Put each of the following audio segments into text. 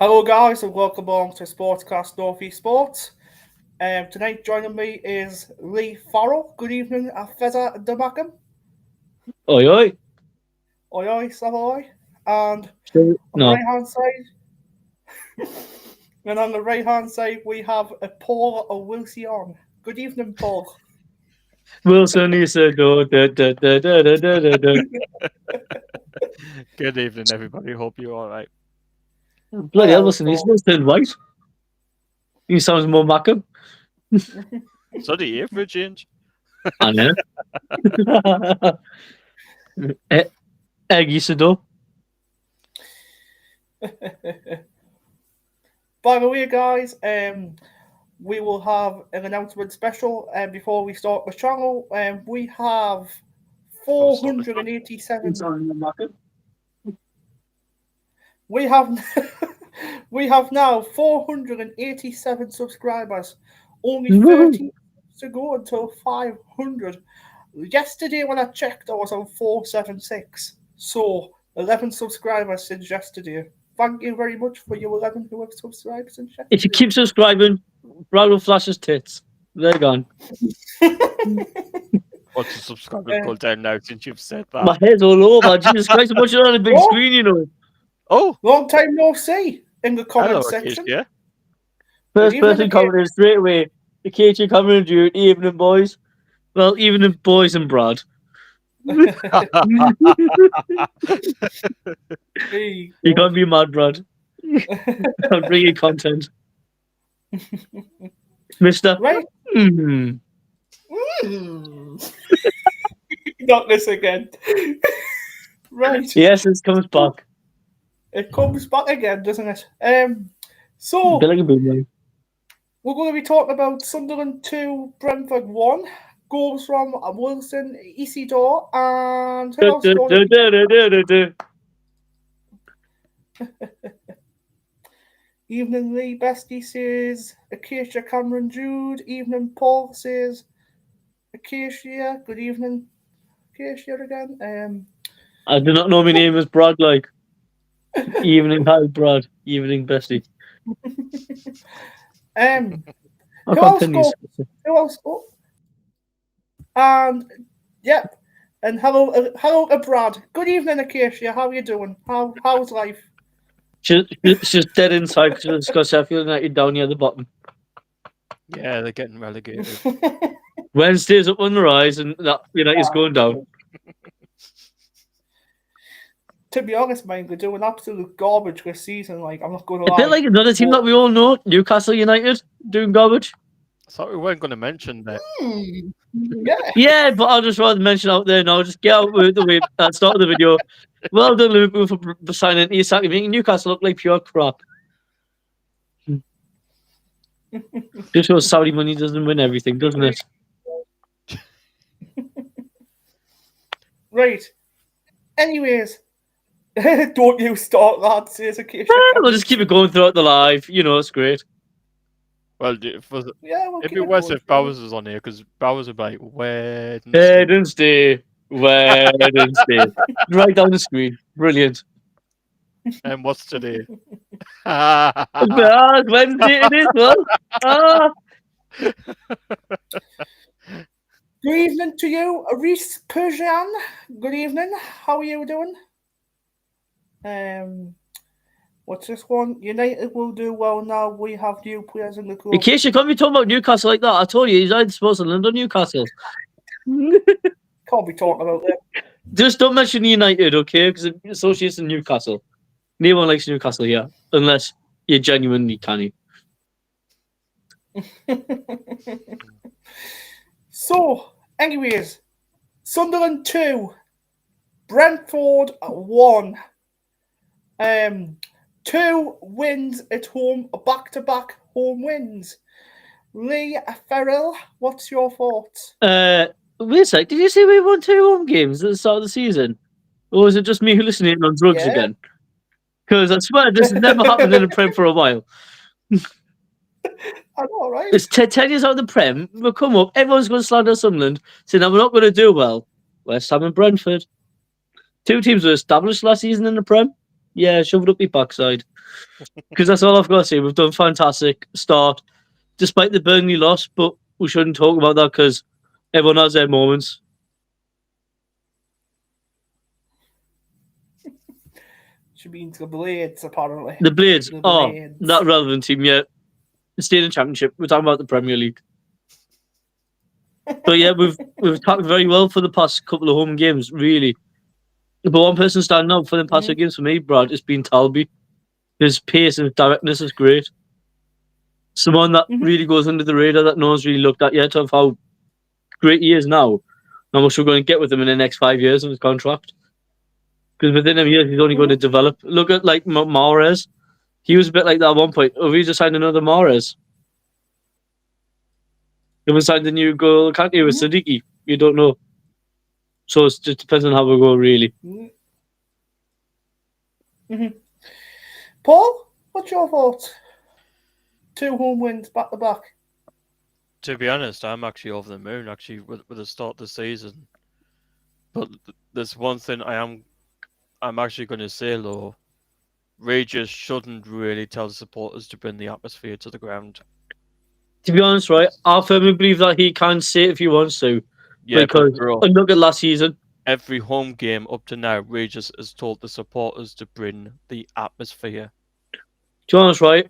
Hello, guys, and welcome along to Sportscast Northeast Sports. Tonight, joining me is Lee Farrell. Good evening, Feza Damakum. Oi, oi. Oi, oi, Savoy. And No. on the right-hand side, and on the right-hand side, we have a Paul Wilson. Good evening, Paul. Wilson, he said, oh, da, da, da, da, da, da, da. Good evening, everybody. Hope you're all right. Bloody hell, Wilson, he's still turned white. He sounds more Macam. So do you for a change? I know. Eggy Sado. By the way, guys, we will have an announcement special before we start the channel. We have 487. We have now 487 subscribers. Only 30 to go until 500. Yesterday when I checked, I was on 476. So 11 subscribers since yesterday. Thank you very much for you 11 who have subscribed since yesterday. If you keep subscribing, Brad will flash his tits. They're gone. What's the subscribers go down now since you've said that? My head's all over. Jesus Christ, I'm watching it on a big screen, you know. Oh, long time no see in the comment section. Yeah. First person commented straight away. The KJ commented, you evening, boys. Well, evening, boys and Brad. You can't be mad, Brad. I'm bringing content. Mister. Right? Not this again. Right. Yes, it comes back. It comes back again, doesn't it? So We're going to be talking about Sunderland 2, Brentford 1. Goals from Wilson, Isidore, and who else? Evening Lee Bestie says Acacia Cameron Jude. Evening Paul says Acacia. Good evening, Acacia again. I do not know my name is Brad. Like evening, hi Brad. Evening Bestie. Who else? Oh. And yep. And hello, Brad. Good evening, Acacia. How are you doing? How's life? She's dead inside because she's got Sheffield United down near the bottom. Yeah, they're getting relegated. Wednesday's up on the rise, and that United's going down. To be honest, man, they're doing absolute garbage this season. Like, I'm not going to lie. A bit like another team that we all know, Newcastle United, doing garbage. I thought we weren't going to mention that. Yeah, but I'll just rather mention out there now. Just get out with the way at the start of the video. Well done, Liverpool, for signing Isak, making Newcastle look like pure crap. Just shows Saudi money doesn't win everything, doesn't it? Right. Anyways, don't you start, lad, says Acacia. We'll just keep it going throughout the live. It's great. Well, it'd be worse if Bowers was on here, because Bowers would be like, Wednesday. Right down the screen. Brilliant. And what's today? It's Wednesday it is, well. Good evening to you, Reese Persian. Good evening. How are you doing? What's this one? United will do well now. We have new players in the club. In case you can't be talking about Newcastle like that, I told you he's either supposed to land on Newcastle. Can't be talking about that. Just don't mention United, okay? Because it associates in Newcastle. No one likes Newcastle here, unless you're genuinely canny. So, anyways, Sunderland 2, Brentford 1. 2 wins at home, back-to-back home wins. Lee Farrell, what's your thoughts? Wait a sec, did you say we won 2 home games at the start of the season? Or was it just me hallucinating on drugs again? Because I swear this has never happened in the Prem for a while. I know, right? It's 10 years out of the Prem, we'll come up, everyone's going to slander Sunderland, saying that we're not going to do well. West Ham and Brentford. 2 teams were established last season in the Prem. Yeah, shove it up your backside. Because that's all I've got to say. We've done fantastic start, despite the Burnley loss, but we shouldn't talk about that because everyone has their moments. She means the Blades, apparently. The Blades. Not relevant team yet. Stay in the Championship. We're talking about the Premier League. But yeah, we've attacked very well for the past couple of home games, really. But one person standing out for the past few games for me, Brad, has been Talby. His pace and directness is great. Someone that really goes under the radar that no one's really looked at yet of how great he is now. How much we're going to get with him in the next 5 years of his contract. Because within them years, he's only going to develop. Look at like Mahrez. He was a bit like that at one point. Oh, we just signed another Mahrez. If we signed a new goal, can't you, with Siddiqui? You don't know. So it just depends on how we go, really. Paul, what's your thoughts? 2 home wins back to back. To be honest, I'm actually over the moon actually with the start of the season. But there's one thing I'm actually going to say, though. Regis shouldn't really tell the supporters to bring the atmosphere to the ground. To be honest, right, I firmly believe that he can say it if he wants to. Yeah, because look at last season. Every home game up to now, Regis has told the supporters to bring the atmosphere. To be honest, right,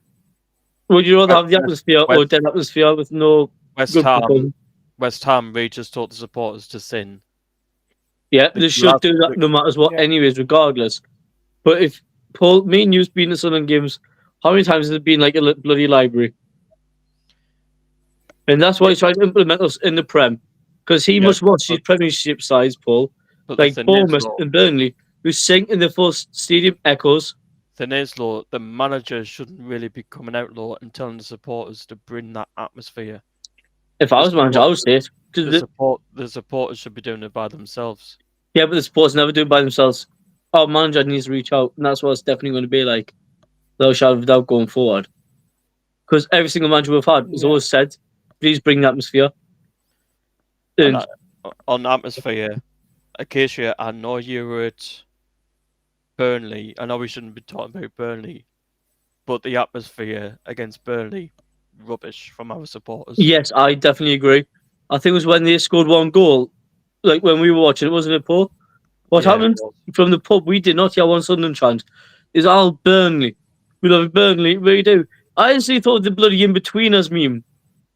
would you rather have the atmosphere or dead atmosphere with no West Ham, Regis told the supporters to sin. Yeah, they should do that no matter what, anyways, regardless. But if Paul, me and you've been to Sunderland games, how many times has it been like a bloody library? And that's why he's trying to implement us in the Prem. Because he must watch his Premiership sides, Paul. Like Bournemouth and Burnley, who sing in the full stadium echoes. The thing is, though, the manager shouldn't really be coming out, though, and telling the supporters to bring that atmosphere. If I was manager, I would say it. The supporters should be doing it by themselves. Yeah, but the supporters never do it by themselves. Our manager needs to reach out, and that's what it's definitely going to be like. Without shadow of a doubt going forward. Because every single manager we've had has always said, please bring the atmosphere. And on atmosphere, Acacia, I know you were at Burnley. I know we shouldn't be talking about Burnley, but the atmosphere against Burnley, rubbish from our supporters. Yes, I definitely agree. I think it was when they scored 1 goal, like when we were watching it, wasn't it, Paul? What happened from the pub? We did not hear one Sunderland chant. Is all Burnley. We love Burnley, we do. I honestly thought the bloody in-betweeners meme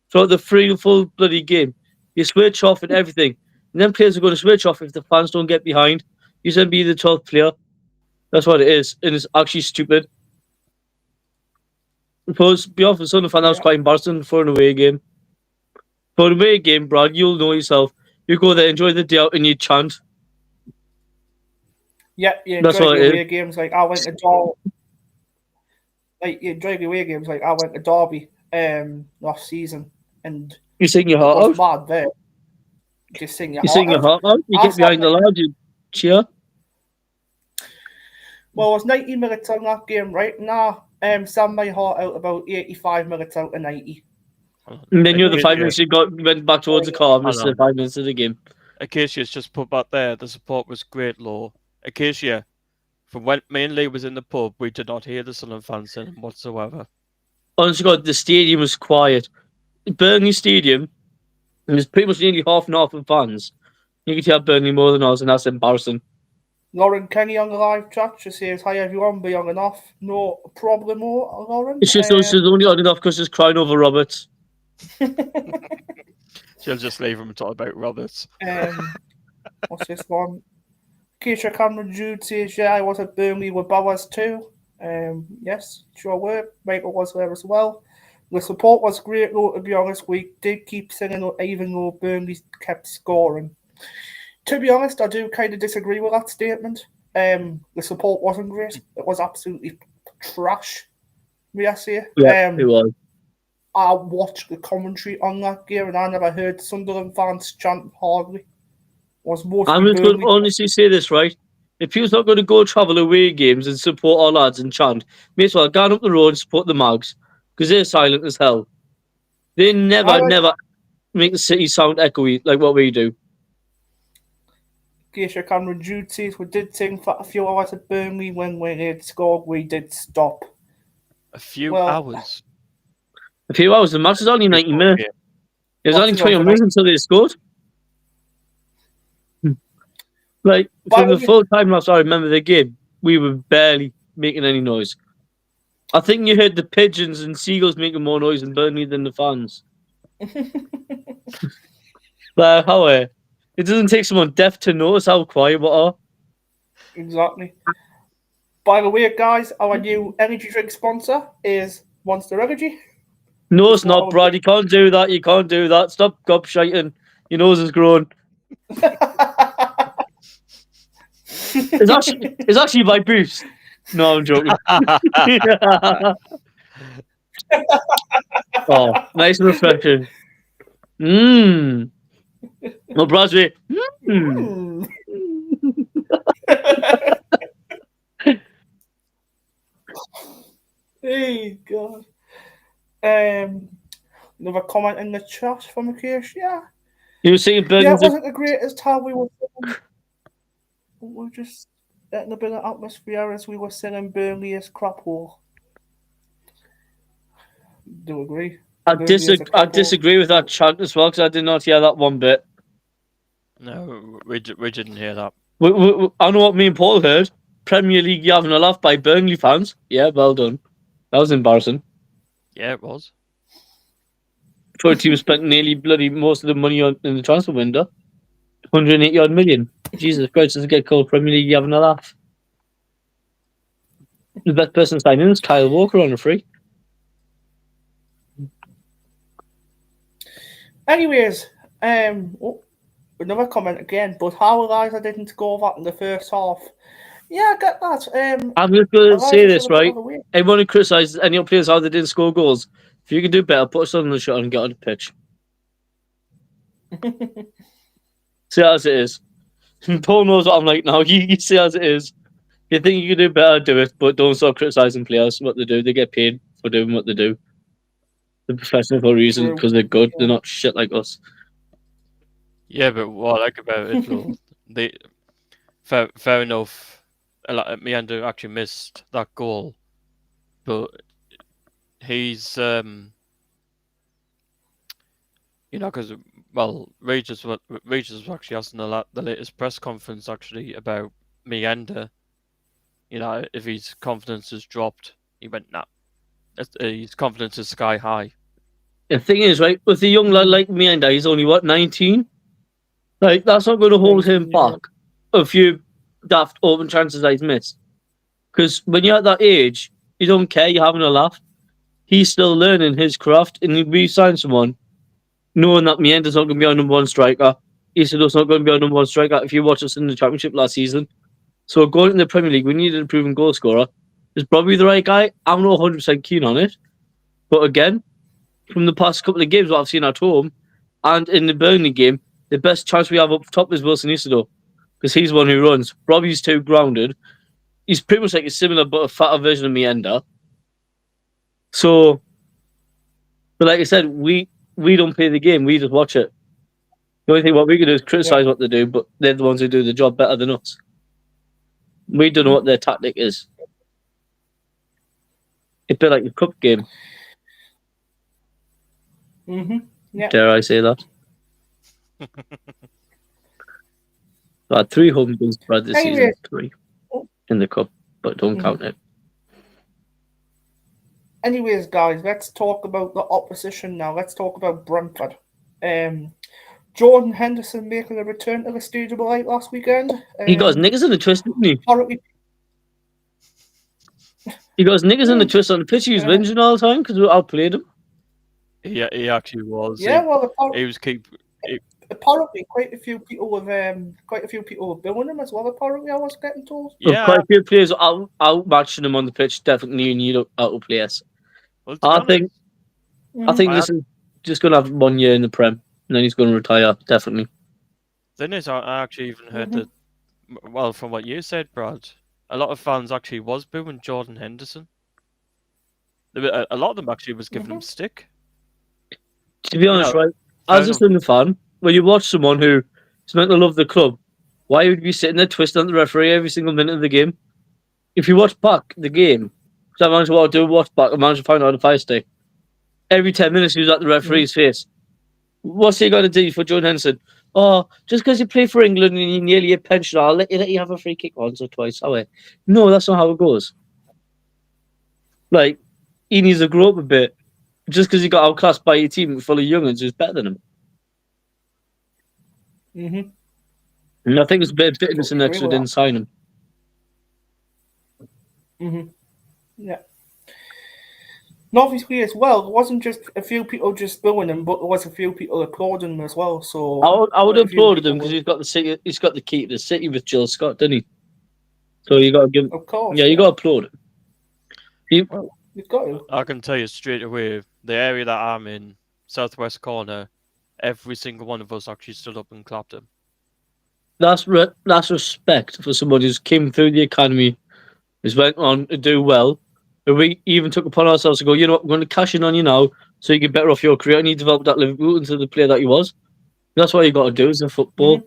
throughout the full bloody game. You switch off and everything. And then players are going to switch off if the fans don't get behind. You said be the 12th player. That's what it is. And it's actually stupid. Because be off a Sunderland fan, that was quite embarrassing for an away game. For an away game, Brad, you'll know yourself. You go there, enjoy the day out, and you chant. Yeah, you enjoy the away games. Like I went to Derby last season, and you sing your heart out. Mad there. Just sing your heart out. You get behind the lad, you cheer. Well, it was 90 minutes on that game, right? Now, sang my heart out about 85 minutes out of 90. And then the 5 minutes you went back towards the car, missed the 5 minutes of the game. Acacia's just put back there. The support was great, Law. Acacia, from when me and Lee was in the pub, we did not hear the Sunderland fans singing whatsoever. Honestly, God, the stadium was quiet. Burnley Stadium, it was pretty much nearly half and half of fans. You could hear Burnley more than us, and that's embarrassing. Lauren Kenny on the live chat just says, hi everyone, be on and off. No problem, Lauren. It's just she's only on and off because she's crying over Roberts. She'll just leave him and talk about Roberts. What's this one? Keisha Cameron Jude says, yeah, I was at Burnley with Bowers too. Yes, sure were. Michael was there as well. The support was great, though, to be honest. We did keep singing, even though Burnley kept scoring. To be honest, I do kind of disagree with that statement. The support wasn't great. It was absolutely trash, may I say. Yeah, it was. I watched the commentary on that game, and I never heard Sunderland fans chant hardly. I'm just going to honestly say this, right? If people's not going to go travel away games and support our lads and chant, may as well go up the road and support the Mags, because they're silent as hell. They never make the city sound echoey like what we do. Geisha Cameron duties. We did sing for a few hours at Burnley when we had scored. We did stop. A few Well, hours. A few hours. The match was only 90 minutes. Okay. It was only Matches 20 over minutes until they scored. Like, By from the the way- full time lapse I remember the game, we were barely making any noise. I think you heard the pigeons and seagulls making more noise in Burnley than the fans. But however, it doesn't take someone deaf to notice how quiet we are. Exactly. By the way, guys, our new energy drink sponsor is Monster Energy. No, Just it's not, what Brad. You can't do that. You can't do that. Stop gobshiting. Your nose is grown. It's actually my boost. No, I'm joking. Oh, nice and refreshing. Mmm. No, Brad's way. Mmm. Hey God. Another comment in the chat from Akish. Yeah. You were saying Yeah, Burnley's it wasn't the greatest time we were singing. We were just getting a bit of atmosphere as we were singing Burnley is crap hole. Do agree. I Burnley is a crap hole. disagree with that chant as well because I did not hear that one bit. No, we didn't hear that. I know what me and Paul heard. Premier League, you having a laugh by Burnley fans. Yeah, well done. That was embarrassing. Yeah, it was. For a team spent nearly bloody most of the money in the transfer window. 180 odd million. Jesus Christ, does it get called Premier League, you having a laugh? The best person signing is Kyle Walker on a free. Anyways, another comment again, but how Eliza didn't go that in the first half. Yeah, I get that. I'm just going to Eliza say should this, have put right? that away. Everyone who criticises any players how they didn't score goals, if you can do better, put us on the shot and get on the pitch. See as it is. Paul knows what I'm like now. You see as it is. You think you can do better, do it, but don't stop criticising players what they do. They get paid for doing what they do. They're professional for a reason True. because they're good. They're not shit like us. Yeah, but what I like about it, though, fair enough. Meander actually missed that goal, but he's because Regis was actually asking the latest press conference actually about Meander. If his confidence has dropped, he went, nah. His confidence is sky high. The thing is, right, with a young lad like Meander, he's only, 19? Like, that's not going to hold him 19, yeah. back a few daft open chances that he's missed. Because when you're at that age, you don't care, you're having a laugh. He's still learning his craft, and we sign someone knowing that Meander's not going to be our number one striker. Isidore's not going to be our number one striker if you watch us in the Championship last season. So going in the Premier League, we needed a proven goal scorer. Is probably the right guy. I'm not 100% keen on it. But again, from the past couple of games what I've seen at home and in the Burnley game, the best chance we have up top is Wilson Isidore because he's the one who runs. Robbie's too grounded. He's pretty much like a similar but a fatter version of Meander. So, but like I said, we don't play the game. We just watch it. The only thing what we can do is criticise what they do, but they're the ones who do the job better than us. We don't know what their tactic is. It's a bit like the cup game. Yeah. Dare I say that? I had 3 home games spread this season. 3 in the cup, but don't count it. Anyways, guys, let's talk about the opposition now. Let's talk about Brentford. Jordan Henderson making a return to the Stadium Light last weekend. He got his niggas in the twist, didn't he? Apparently, He got his niggas in the twist on the pitch. He was whinging all the time because we outplayed him. He actually was. yeah. Well, He was apparently quite a few people were booing him as well. Apparently, I was getting told. Yeah. Quite a few players outmatching him on the pitch. Definitely need to outplay us. Well, I think this is just going to have 1 year in the Prem, and then he's going to retire. Definitely. Thing is, I actually even heard that. Well, from what you said, Brad, a lot of fans actually was booing Jordan Henderson. A lot of them actually was giving him stick. To be honest, right, as a Sunderland fan, when you watch someone who is meant to love the club Why would you be sitting there twisting the referee every single minute of the game? If you watch back the game, because I managed to watch back, I managed to find out on Fire Stick. Every 10 minutes, he was at the referee's face. What's he going to do for John Henson? Oh, just because you play for England and you're nearly a pensioner, I'll let you have a free kick once or twice. No, that's not how it goes. Like, he needs to grow up a bit. Just because he got outclassed by a team full of young'uns who's better than him. Mm-hmm. And I think it's a bit of bitterness in next we didn't sign him. Mm-hmm. Yeah. And obviously, as well, it wasn't just a few people just booing him, but there was a few people applauding him as well. So I would have applauded him because he's got the key to the city with Jill Scott, didn't he? So you got to give. Of course. Yeah, you got to applaud him. You've got to. I can tell you straight away, the area that I'm in, southwest corner, every single one of us actually stood up and clapped him. That's respect for somebody who's came through the academy, who's went on to do well. And we even took upon ourselves to go, you know what, we're going to cash in on you now so you get better off your career and you develop that Liverpool into the player that he was. That's what you got to do as a football.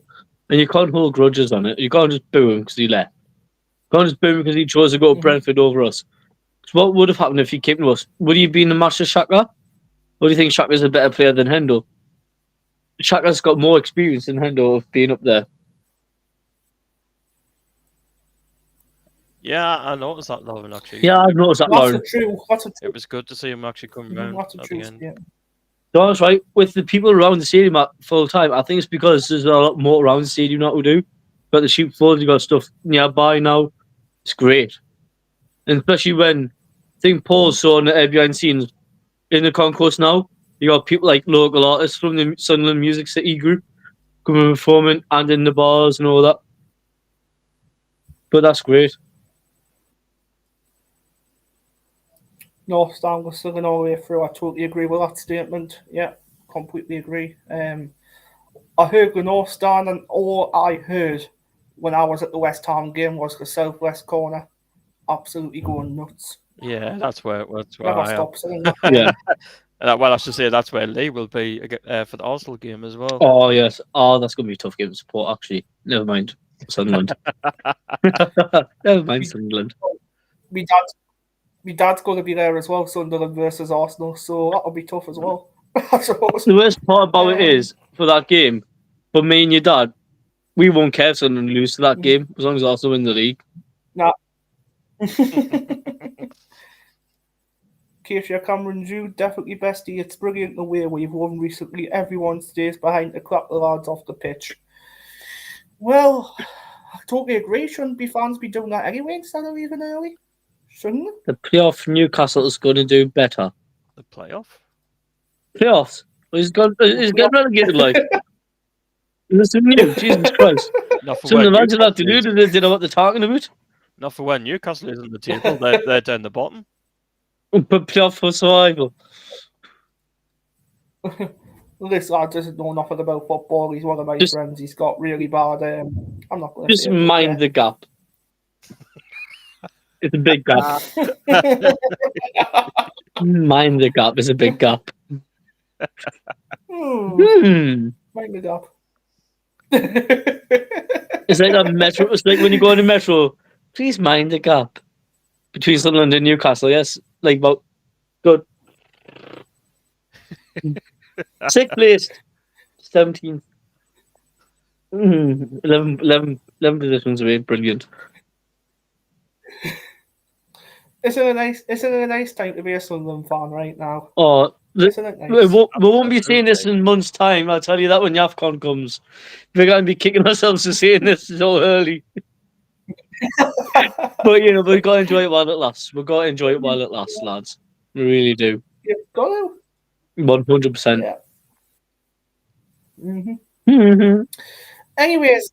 And you can't hold grudges on it. You can't just boo him because he left. You can't just boo him because he chose to go to Brentford over us. So what would have happened if he came to us? Would he have been a match to Xhaka? Or do you think Xhaka's a better player than Hendo? Xhaka's got more experience than Hendo of being up there. Yeah, I noticed that, Lauren, actually. Yeah, I've noticed that, Lauren. It was good to see him actually come around at the end. Yeah. So that's right. With the people around the stadium at full time, I think it's because there's a lot more around the stadium now to do. Got the sheep floors, you got stuff nearby now. It's great. And especially when I think Paul's so on the behind the scenes in the concourse now, you got people like local artists from the Sunderland Music City group coming and performing and in the bars and all that. But that's great. No, Stan was singing all the way through. I totally agree with that statement. Yeah, completely agree. I heard Glenor, Stan, and all I heard when I was at the West Ham game was the southwest corner absolutely going nuts. Yeah, that's where Never I stop am. singing that. Yeah. Well, I should say that's where Lee will be for the Arsenal game as well. Oh, yes. Oh, that's going to be a tough game to support, actually. Never mind. Sunderland. Never mind, Sunderland. My dad's going to be there as well, Sunderland versus Arsenal, so that'll be tough as well, I suppose. The worst part about it is, for that game, for me and your dad, we won't care if Sunderland lose to that game, as long as Arsenal win the league. Nah. Keisha Cameron Jew, definitely bestie. It's brilliant the way we've won recently. Everyone stays behind to clap the lads off the pitch. Well, I totally agree. Shouldn't fans be doing that anyway instead of leaving early? Shouldn't they? The playoff Newcastle is going to do better. The playoff? Playoffs? He's getting relegated, like. Listen to you, Jesus Christ. Some of the lads have to do they know what they're talking about. Not for when Newcastle is on the table, they're down the bottom. But playoff for survival. This lad doesn't know nothing about football. He's one of my friends. He's got really bad. I'm not going to just mind the gap. It's a big gap. Mind the gap. It's a big gap. Mind the gap. It's like that metro. It's like when you go in the metro. Please mind the gap between Sunderland and Newcastle. Yes, like about good. 6th place, 17th. 11 positions away. Brilliant. Isn't it a nice time to be a Sunderland fan right now? Oh, Isn't it nice? we won't be saying this in months' time. I'll tell you that when AFCON comes. We're going to be kicking ourselves for saying this so early. But, we've got to enjoy it while it lasts. We've got to enjoy it while it lasts, lads. We really do. You've got to. 100%. Yeah. Anyways,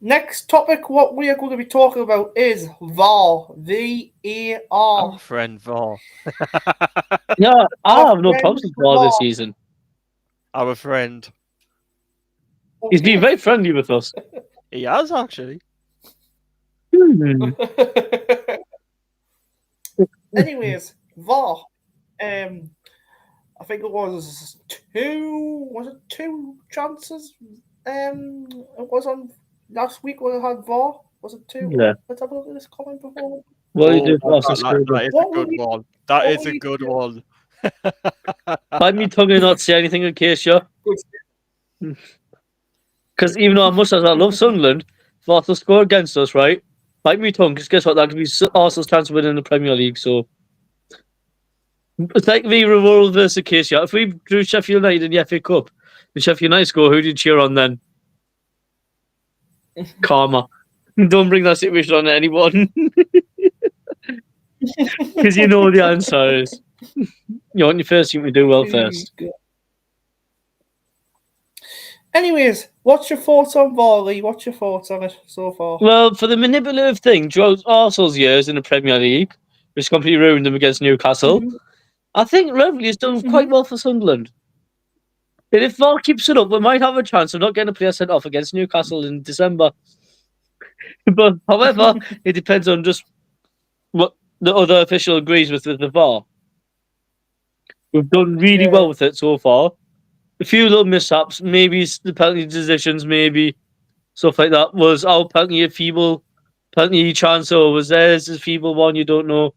next topic, what we are going to be talking about is VAR. V-A-R. Our friend VAR. Yeah, I have no problems with VAR this season. Our friend. He's been very friendly with us. He has, actually. Anyways, VAR. I think it was two chances. It was on last week when I had VAR, was it 2? Yeah. Let's have a look at this comment before. What do you do Oh, for Arsenal scored? that is What a will good you- one. That what is will a you good do? one. Bite me tongue and not say anything in case you. Because even though as I love Sunderland, if Arsenal score against us, right? Bite me tongue, because guess what? That could be Arsenal's chance of winning the Premier League. So it's like the Royal versus Acacia. If we drew Sheffield United in the FA Cup, and Sheffield United score, who do you cheer on then? Karma. Don't bring that situation on anyone. Because you know the answer is. You want your first team to do well first. Anyways, what's your thoughts on Varley? What's your thoughts on it so far? Well, for the manipulative thing, throughout Arsenal's years in the Premier League, which completely ruined them against Newcastle, I think Reveley has done quite well for Sunderland. And if VAR keeps it up, we might have a chance of not getting a player sent off against Newcastle in December. But however, it depends on just what the other official agrees with the VAR. We've done really well with it so far. A few little mishaps, maybe the penalty decisions, maybe stuff like that. Was our penalty a feeble penalty chance, or was theirs a feeble one? You don't know.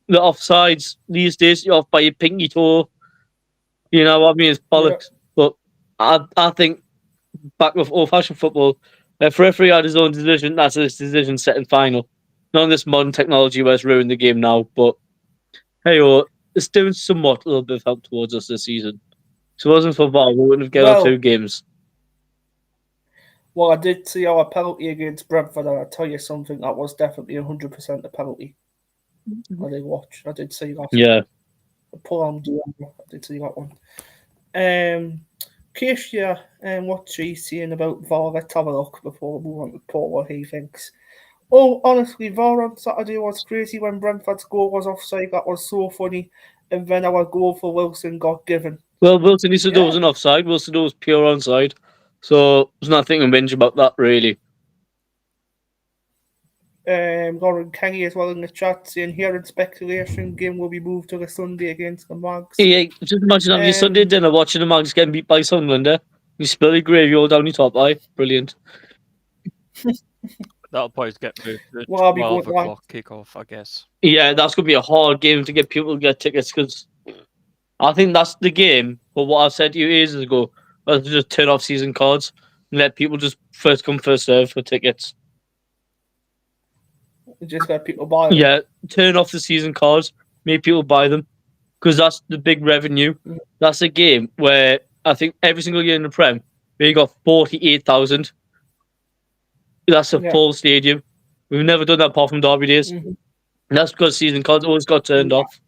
The offsides these days, you're off by your pinky toe. You know what I mean? It's bollocks. But I think back with old-fashioned football, if referee had his own decision, that's his decision set in final. Not on this modern technology where it's ruined the game now. But hey, it's doing somewhat a little bit of help towards us this season. So if it wasn't for VAR, we wouldn't have got our 2 games. Well, I did see our penalty against Brentford, and I'll tell you something, that was definitely 100% a penalty. I did watch. I did see that. Yeah. Pull on I did see that one. Keisha, what's she saying about VAR? Let's have a look before we move on to Paul, what he thinks. Oh, honestly, VAR on Saturday was crazy when Brentford's goal was offside. That was so funny. And then our goal for Wilson got given. Well, Wilson Isidore was an offside. Wilson was pure onside. So there's nothing to whinge about that, really. Lauren Kenny as well in the chat saying here in speculation game will be moved to the Sunday against the Mags. Yeah, just imagine having your Sunday dinner watching the Mags getting beat by Sunderland. You spill your gravy all down your top eye. Brilliant. That'll probably get moved to Well, 12 o'clock kickoff, I guess. Yeah, that's going to be a hard game to get people to get tickets because I think that's the game. But what I've said to you ages ago, let's just turn off season cards and let people just first come, first serve for tickets. Just let people buy them. Yeah, turn off the season cards, make people buy them because that's the big revenue. That's a game where I think every single year in the Prem, we got 48,000. That's a full stadium. We've never done that apart from Derby days. And that's because season cards always got turned off.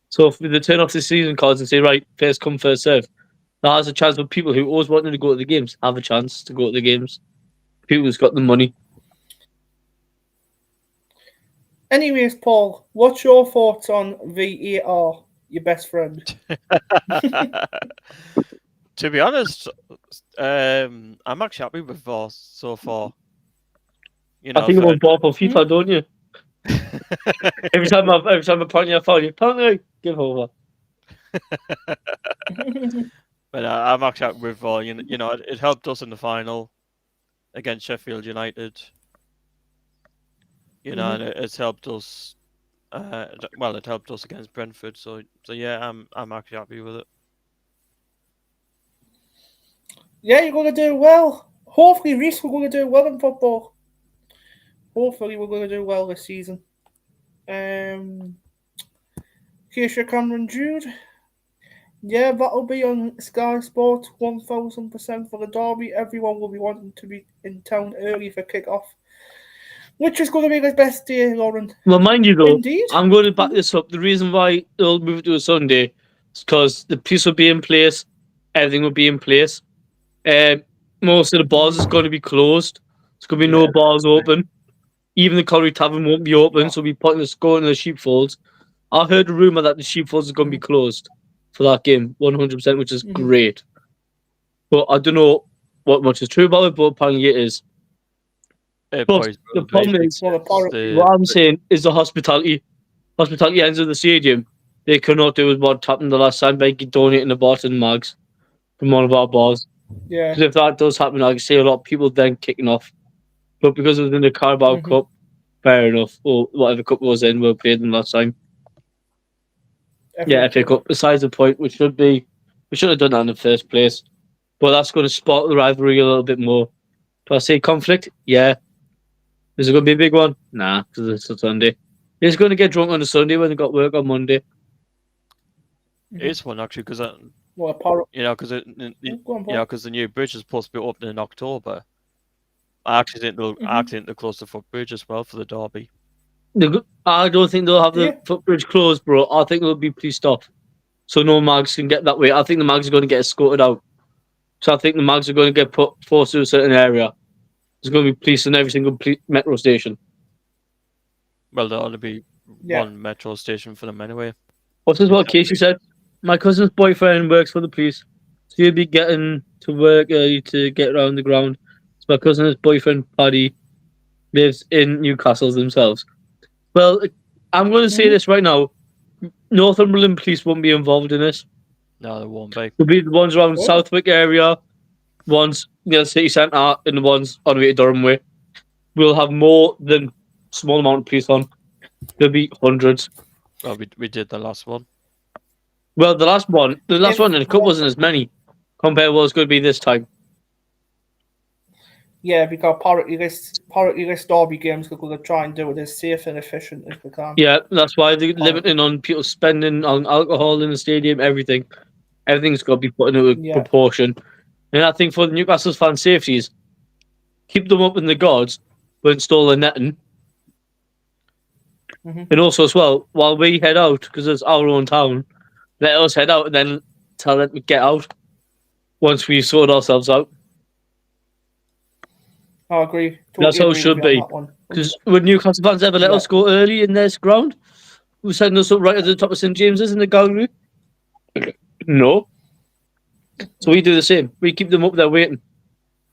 So if they turn off the season cards and say, right, first come, first serve, that has a chance for people who always wanted to go to the games, have a chance to go to the games. People who's got the money. Anyways, Paul, what's your thoughts on VAR, your best friend? To be honest, I'm actually happy with VAR so far. You know, I think about VAR for FIFA, don't you? every time I point you, I follow you. Penalty, give over. But I'm actually happy with VAR. You know, it helped us in the final against Sheffield United. You know, and it's helped us. Well, it helped us against Brentford. So yeah, I'm actually happy with it. Yeah, you're going to do well. Hopefully, Reece, we're going to do well in football. Hopefully, we're going to do well this season. Keisha Cameron Jude. Yeah, that'll be on Sky Sports 1000% for the derby. Everyone will be wanting to be in town early for kick-off. Which is going to be the best day, Lauren. Well, mind you, though, Indeed. I'm going to back this up. The reason why it'll move to a Sunday is because the piece will be in place, everything will be in place. Most of the bars is going to be closed. There's going to be no bars open. Even the Colliery Tavern won't be open, so we'll be pointless going to the sheepfolds. I heard a rumour that the sheepfolds are going to be closed for that game, 100%, which is great. But I don't know what much is true about it, but apparently it is. But the problem is, what I'm saying is the hospitality. Hospitality ends at the stadium. They cannot do what happened the last time by donating the bottom mags from one of our bars. Yeah. Because if that does happen, I can see a lot of people then kicking off. But because it was in the Carabao Mhm. Cup, fair enough. Or whatever cup it was in, we played them last time. Yeah, FA Cup. Besides the point, we should have done that in the first place. But that's going to spark the rivalry a little bit more. Do I say conflict? Yeah. Is it going to be a big one? Nah, because it's a Sunday. He's going to get drunk on a Sunday when they got work on Monday. It is one actually because Well, Power. you know because Go on, Paul. because the new bridge is supposed to be opening in October. I actually think they'll close the footbridge as well for the derby. I don't think they'll have the Yeah. footbridge closed, bro. I think they'll be policed off. So no mags can get that way. I think the mags are going to get escorted out. So I think the mags are going to get forced to a certain area. There's going to be police in every single metro station. Well, there ought to be one metro station for them anyway. What is what Casey said? My cousin's boyfriend works for the police, so he'll be getting to work early to get around the ground. So my cousin's boyfriend, Paddy, lives in Newcastle themselves. Well, I'm going to say this right now. Northumberland police won't be involved in this. No, they won't be. There'll be the ones around Southwick area, ones near the city centre, and the ones on the way to Durham way. We'll have more than small amount of police on. There'll be hundreds. Well, we did the last one. Well, the last one in the cup wasn't as many compared to what it's going to be this time. Yeah, because priority list derby games, we're going to try and do it as safe and efficient as we can. Yeah, that's why they're limiting on people spending on alcohol in the stadium, everything. Everything's got to be put into a proportion. And I think for the Newcastle's fan safeties, keep them up in the guards, but install the netting. And also as well, while we head out, because it's our own town, let us head out and then tell them to get out once we sort ourselves out. I agree. That's how it should be. Because would Newcastle fans ever let us go early in this ground? Who send us up right at the top of St James's in the gallery? No. So we do the same. We keep them up there waiting.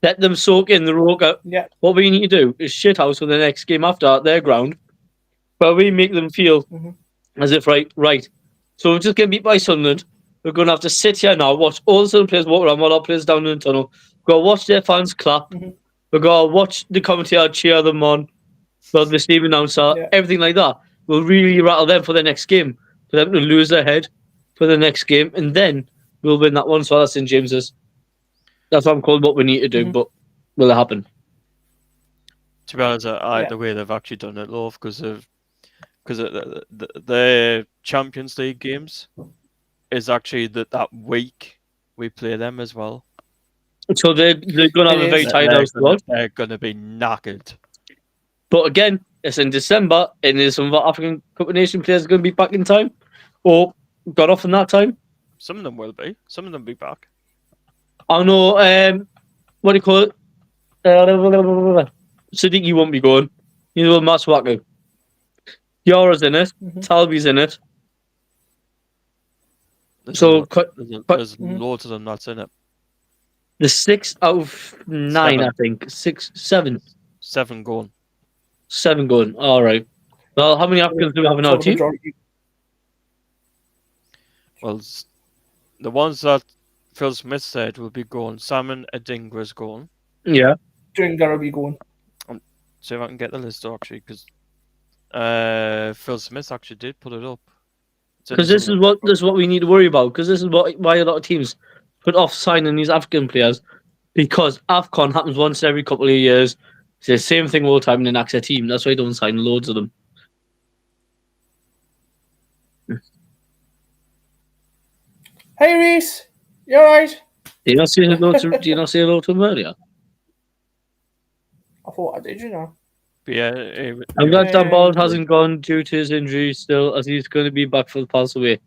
Let them soak in the roker. Yeah. What we need to do is shit house for the next game after at their ground, but we make them feel as if right. So we're just getting beat by Sunderland. We're going to have to sit here now, watch all the Sunderland players walk around while our players down in the tunnel. We're going to watch their fans clap. We're going to watch the commentator cheer them on. Well, the Steve announcer, everything like that. Will really rattle them for the next game, for them to lose their head for the next game, and then we'll win that one. So that's St James's. That's what I'm calling what we need to do, but will it happen? To be honest, I like the way they've actually done it, though, because the Champions League games is actually that week we play them as well. So they're going to have a very tight house squad. They're going to be knackered. But again, it's in December, and there's some of our African Cup of Nations players going to be back in time, or got off in that time. Some of them will be. Some of them will be back. I know. What do you call it? Siddiqui won't be going. Neither will Maswaku. Yara's in it. Talby's in it. There's loads of them that's in it. The 6 out of 9, I think. 7. 7 going. 7 going. All right. Well, how many Africans do we have in our team? Well, the ones that Phil Smith said will be going. Salmon Adingra's going. Yeah. Adingra will be going. See if I can get the list actually, because Phil Smith actually did put it up. Because this is what we need to worry about. Because this is why a lot of teams put off signing these African players, because AFCON happens once every couple of years. It's the same thing all the time in an AXA team. That's why they don't sign loads of them. Hey Reese, you alright? Do you not say hello to him earlier? I thought I did, you know. But yeah, I'm glad Dan Ball hasn't gone due to his injury still, as he's going to be back for the pass away.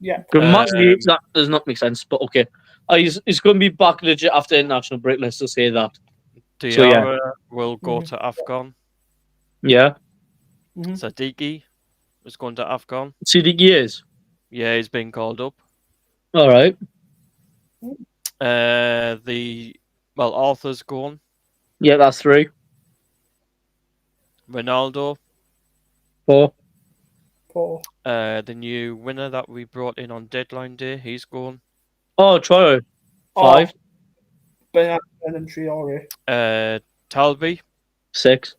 Yeah. Grammatically, that does not make sense, but okay. He's going to be back legit after international break, let's just say that. Diarra will go to AFCON. Yeah. Siddiqui is going to AFCON. Siddiqui is? Yeah, he's been called up. All right. Arthur's gone. Yeah, that's 3. Ronaldo. 4. The new winner that we brought in on deadline day, he's gone. Oh, Troy. 5, Ben and Traore. Talby. 6.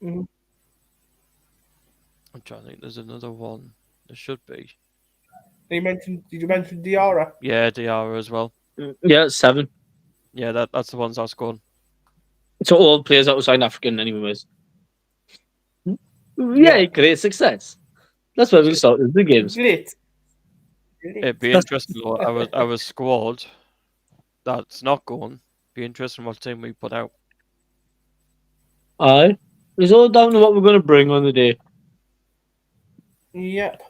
Mhm. I'm trying to think. There's another one. There should be. Did you mention Diarra? Yeah, Diarra as well. Yeah, 7. Yeah, that's the ones that's gone. So all players outside African, anyways. Yeah, Yeah. great success. That's where we'll start with the games. Great. It'd be That's- interesting. Our squad that's not gone. Be interesting what team we put out. Aye. It's all down to what we're going to bring on the day. Yep.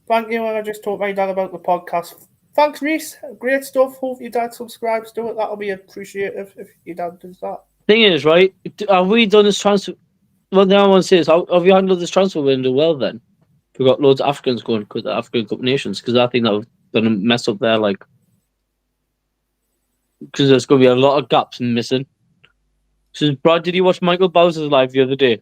Thank you. I just told my dad about the podcast. Thanks, Reese. Great stuff. Hope your dad subscribes to it. That'll be appreciative if your dad does that. Thing is, right, have we done this transfer? One thing I want to say is, have you handled this transfer window well then? We've got loads of Africans going because the African Cup Nations, because I think that was going to mess up there, like, because there's going to be a lot of gaps missing. So, Brad, did you watch Michael Bowser's live the other day?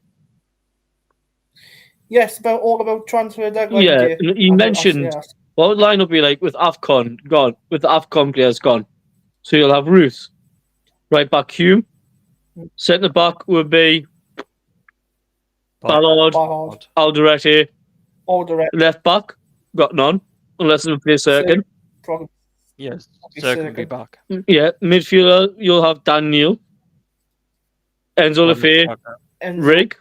Yes, all about transfer deadline Yeah, day. he mentioned yes. what would lineup be like with AFCON gone, with the AFCON players gone. So you'll have Ruth, right back Hume, centre back would be Ballard, Alderete, left back got none unless we play Sirkin. Yes, Sirkin will be back. Yeah, midfielder you'll have Dan Neil, Enzo Lefebvre, Rig,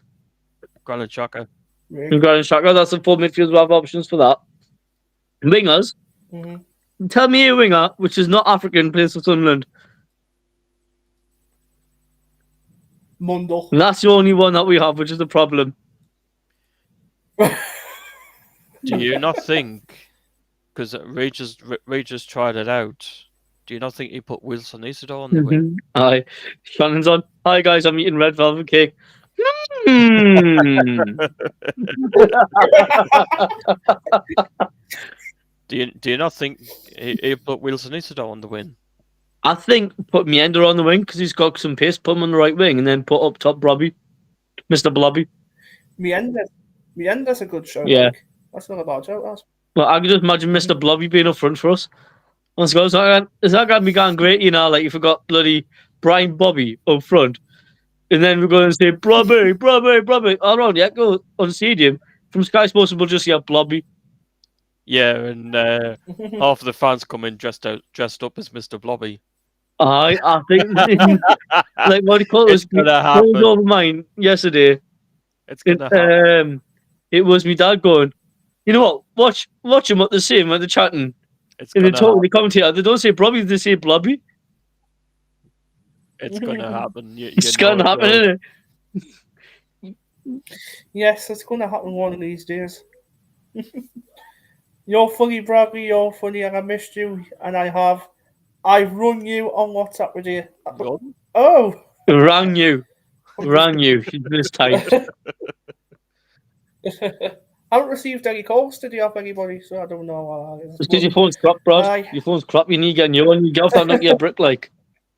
Granit Xhaka. and Granit Xhaka. That's the 4 midfielders. We have options for that. Wingers. Mm-hmm. Tell me a winger which is not African plays for Sunderland. Mundle. And that's the only one that we have, which is the problem. Do you not think? Because Ray just tried it out. Do you not think he put Wilson Isidore on the wing? Hi, Shannon's on. Hi guys, I'm eating red velvet cake. Do you not think he put Wilson Isidore on the wing? I think put Meander on the wing because he's got some pace. Put him on the right wing and then put up top Robbie, Mr. Blobby. Meander's a good show. Yeah, that's not a bad show. That's... Well, I can just imagine Mr. Blobby being up front for us. Let's go. Is that going to be going great? You know, like if we got bloody Brian Bobby up front, and then we're going to say Blobby. All around, yeah, go on stadium from Sky Sports. We'll just have Blobby. Yeah, and half of the fans come in dressed up as Mr. Blobby. I think like what he called was over mine yesterday. It's gonna happen. It was me dad going, you know what? Watch them what they're saying when they're chatting. And they talk, they commentator. They don't say Blobby, they say Blobby. It's gonna happen. It's gonna happen, isn't it? Yes, it's gonna happen one of these days. You're funny, Bradley. You're funny, and I missed you. And I've rung you on WhatsApp with you. Oh, rang you. She's mistyped. I haven't received any calls today off anybody, so I don't know. It's because your phone's crap, Brad. Your phone's crap. You need to get a new one. You get off that Nokia brick, like.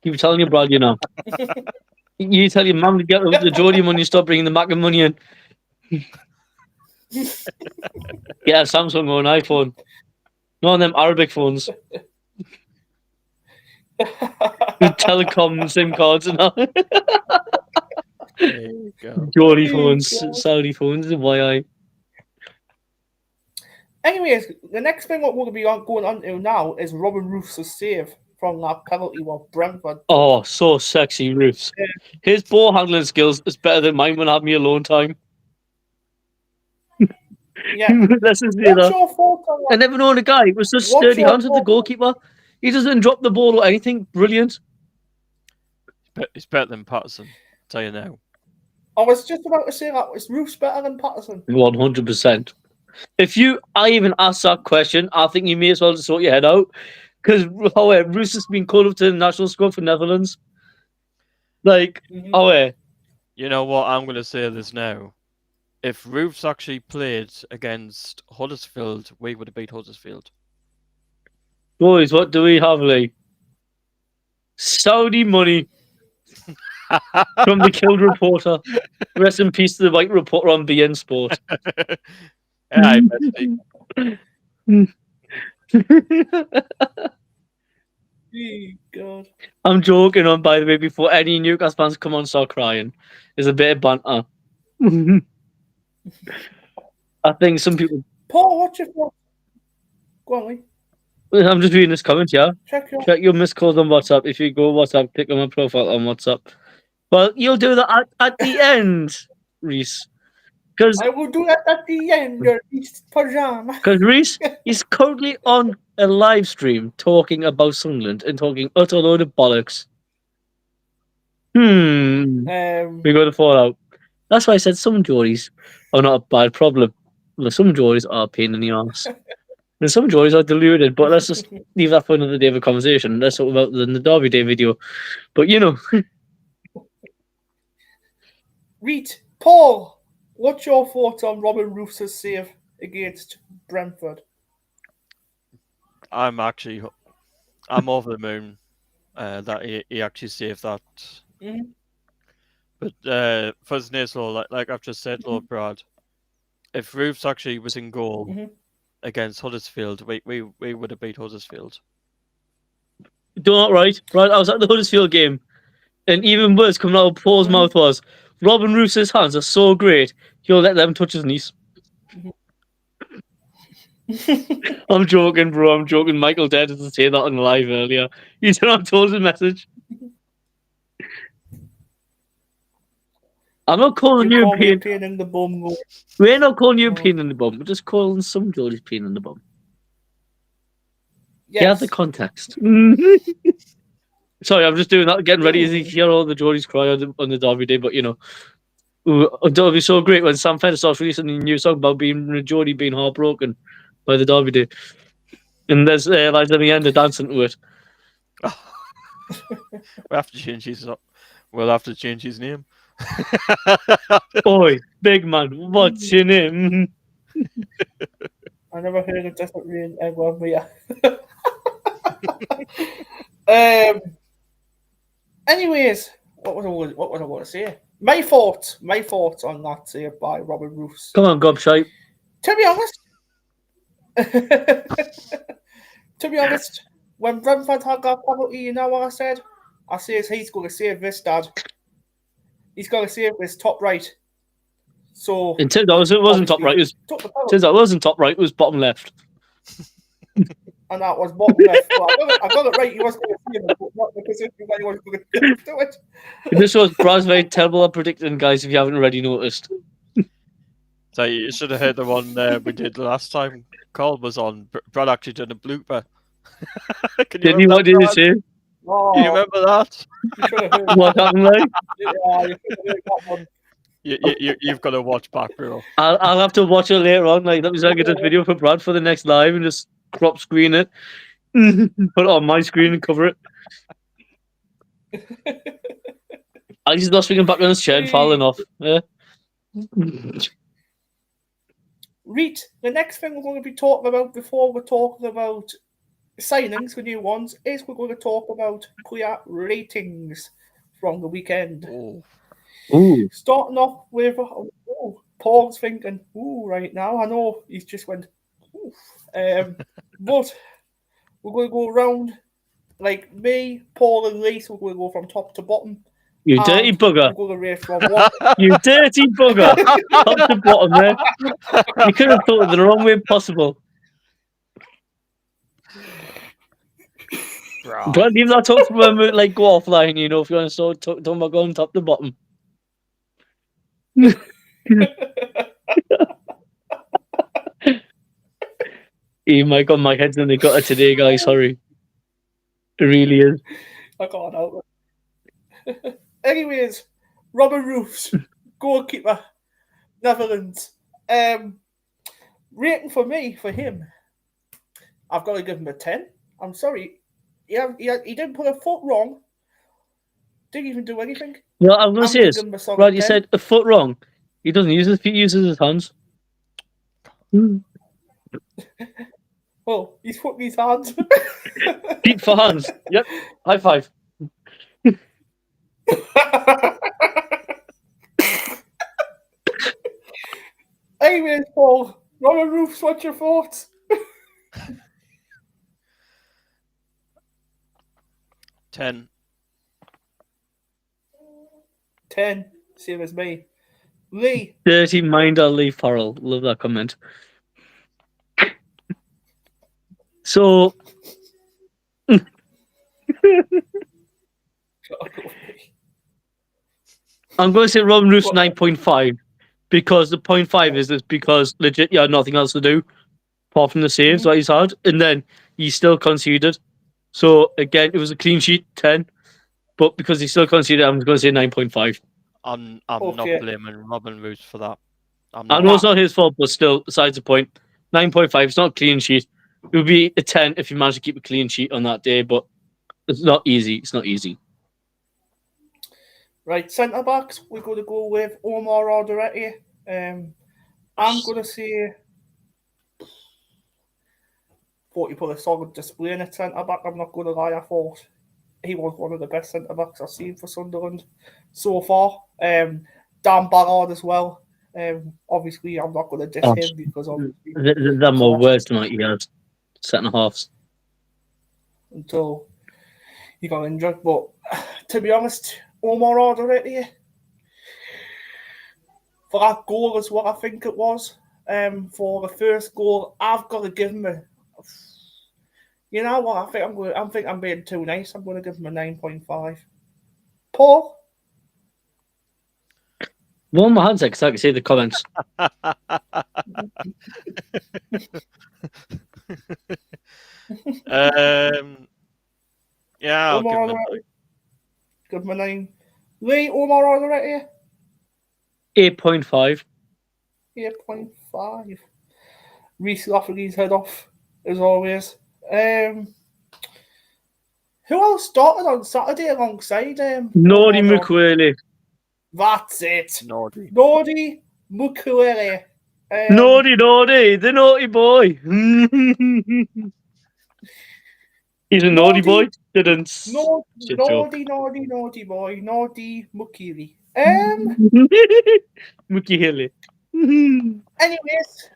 Keep telling you, Brad, you know. You tell your mum to get the Jody when you stop bringing the Mac and money in. Yeah, Samsung or an iPhone. No, on them Arabic phones. Telecom SIM cards and all. There you go. Jody phones, Saudi phones, why? Anyways, the next thing what we're going to be going on to now is Robin Roof's save from that penalty with Brentford. Oh, so sexy, Roofs. Yeah. His ball handling skills is better than mine when I have me alone time. Yeah. Let's just say that. I never known a guy who was just sturdy hands with the goalkeeper. He doesn't drop the ball or anything. Brilliant. He's better than Patterson, I'll tell you now. I was just about to say that. Is Roofs better than Patterson? 100%. If I even asked that question, I think you may as well just sort your head out. Because Roofs has been called up to the national squad for Netherlands. Like, You know what? I'm going to say this now. If Roofs actually played against Huddersfield, we would have beat Huddersfield. Boys, what do we have, Lee? Saudi money from the killed reporter. Rest in peace to the white reporter on BN Sport. God. I'm joking on, by the way, before any Newcastle fans come on and start crying. There's a bit of banter. I think some people. Paul, what's your thoughts? Go on, Lee. I'm just reading this comment, yeah? Check your. Check your missed calls on WhatsApp. If you go WhatsApp, click on my profile on WhatsApp. Well, you'll do that at the end, Reese. Because I will do that at the end, your pajama. Reese is currently on a live stream talking about Sunderland and talking utter load of bollocks. We got to fall out. That's why I said some Geordies are not a bad problem. Well, some Geordies are a pain in the arse. And some Geordies are deluded, but let's just leave that for another day of a conversation. Let's talk about the Derby Day video. But, you know. Reet, Paul, what's your thoughts on Robin Roof's save against Brentford? I'm over the moon that he actually saved that. Mm-hmm. But for Snaislow, like I've just said, Lord Brad, if Roofs actually was in goal against Huddersfield, we would have beat Huddersfield. Doing right. I was at the Huddersfield game, and even worse coming out of Paul's mouth was, Robin Roof's hands are so great, he'll let them touch his knees. I'm joking, bro. I'm joking. Michael dared to say that on the live earlier. You did not told his message. I'm not calling you a pain in the bum. We're not calling you a pain in the bum. We're just calling some Geordies pain in the bum. Yes. Yeah, the context. Sorry, I'm just doing that, getting ready to hear all the Geordies cry on the Derby Day, but you know, it'll be so great when Sam Fenner starts releasing a new song about being a Geordie being heartbroken by the Derby Day. And there's Eliza at the end of dancing to it. We'll have to change his name. Oi, big man, what's your name? I never heard of Desert Rain ever, but yeah. Anyways, what was I going to say? My thoughts on that save by Robin Roofs. Come on, gobshite. To be honest, when Brentford had that penalty, you know what I said? I says he's going to save this, Dad. He's going to save this top right. So it turns out it wasn't top right. It wasn't top right. It was bottom left. And that was bottom left. Well, I got it right. He was going to save it, but not the position where he was going to do it. This was Brad's very terrible at predicting, guys. If you haven't already noticed. So you should have heard the one we did last time. Carl was on. Brad actually did a blooper. Did he? What did he say? Oh, do you remember that? What happened, like? Yeah, you should have heard that one. You've got to watch back, bro. I'll have to watch it later on. Like, let me get this video for Brad for the next live and just crop screen it, put it on my screen and cover it. He's not swinging back on his chair and falling off. Yeah. Reet, the next thing we're going to be talking about before we're talking about signings for new ones is we're going to talk about player ratings from the weekend. Ooh. Starting off with Paul's thinking, right now. I know he's just went, but we're going to go around like me, Paul, and Lisa. We're going to go from top to bottom. You dirty bugger. We're going to rate from 1. You dirty bugger. Top to bottom there. You could have thought it the wrong way possible. But leave that talk when we like go offline, you know, if you want to start talking about going top to bottom. My God, my head's in the gutter today, guys. Sorry. It really is. I can't help it. Anyways, Robin Roofs, goalkeeper, Netherlands. Rating for him, I've got to give him a 10. I'm sorry. He didn't put a foot wrong. Didn't even do anything. Well, I'm going to say this. Right, you said a foot wrong. He doesn't use his feet, he uses his hands. Well, he's putting his hands. Feet for hands. Yep. High five. Anyways, Paul, Robin Roofs, what's your thoughts? 10. 10, same as me. Lee, Dirty minder Lee Farrell. Love that comment. So I'm going to say Robin Roos 9.5 because the 0.5 is this because legit he had nothing else to do apart from the saves that he's had, and then he still conceded. So again, it was a clean sheet 10, but because he still conceded, I'm going to say 9.5. I'm Okay. not blaming Robin Roos for that. I'm I not. know it's not his fault, but still, besides the point, 9.5. It's not a clean sheet. It would be a 10 if you managed to keep a clean sheet on that day, but it's not easy. It's not easy. right, centre backs, we're going to go with Omar Alderete. I'm going to say, thought he put a solid display in at centre back. I'm not going to lie, I thought he was one of the best centre backs I've seen for Sunderland so far. Dan Ballard as well. Obviously, I'm not going to diss him because obviously They're more words tonight, you guys. Centre halves. until he got injured. But to be honest, Omar Alderete, for that goal is what I think it was. For the first goal, I've got to give him a. You know what? I think I'm being too nice. I'm going to give him a 9.5. Paul. One my hands because I can see the comments. Yeah, I'll give Omar him a 9. Alderete. Give him a 9. Lee, Omar Alderete. 8.5. 8.5. Reese Lafferty's head off, as always. Who else started on Saturday alongside Nori Omar Alderete? Mukwele. That's it. Naughty. Nordi Mukwele. Naughty, the naughty boy. He's a naughty boy. Didn't. Shit joke. Naughty boy. Naughty Mukili. Mookie Hilly. Anyways,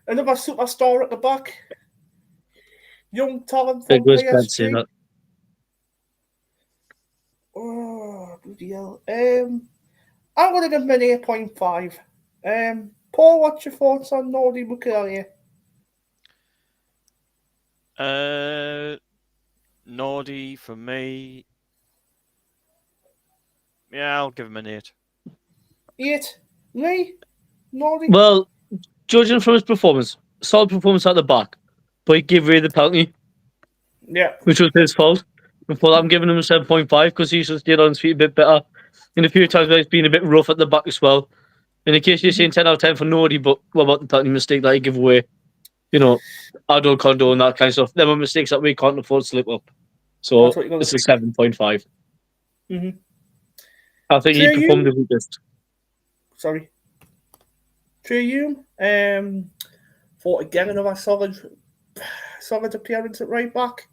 another superstar at the back. Young talent Big from West Bad say PSG. that. Oh, bloody hell. I'm going to give him an 8.5. Paul, what's your thoughts on Nordi Mukwele? Naughty for me. Yeah, I'll give him an 8. 8. Lee? Nordi? Well, judging from his performance, solid performance at the back, but he gave away the penalty, Yeah. which was his fault. Before that, I'm giving him a 7.5 because he should have stayed on his feet a bit better. In a few times where he's been a bit rough at the back as well. In the case you're saying 10 out of 10 for Nordy, but what about the penalty mistake that he gave away? You know, I don't condone that kind of stuff. Them are mistakes that we can't afford to slip up. So That's what you're gonna it's a 7.5. Mm-hmm. I think he performed the weakest. Sorry. Trey Hume. Thought again another solid appearance at right back.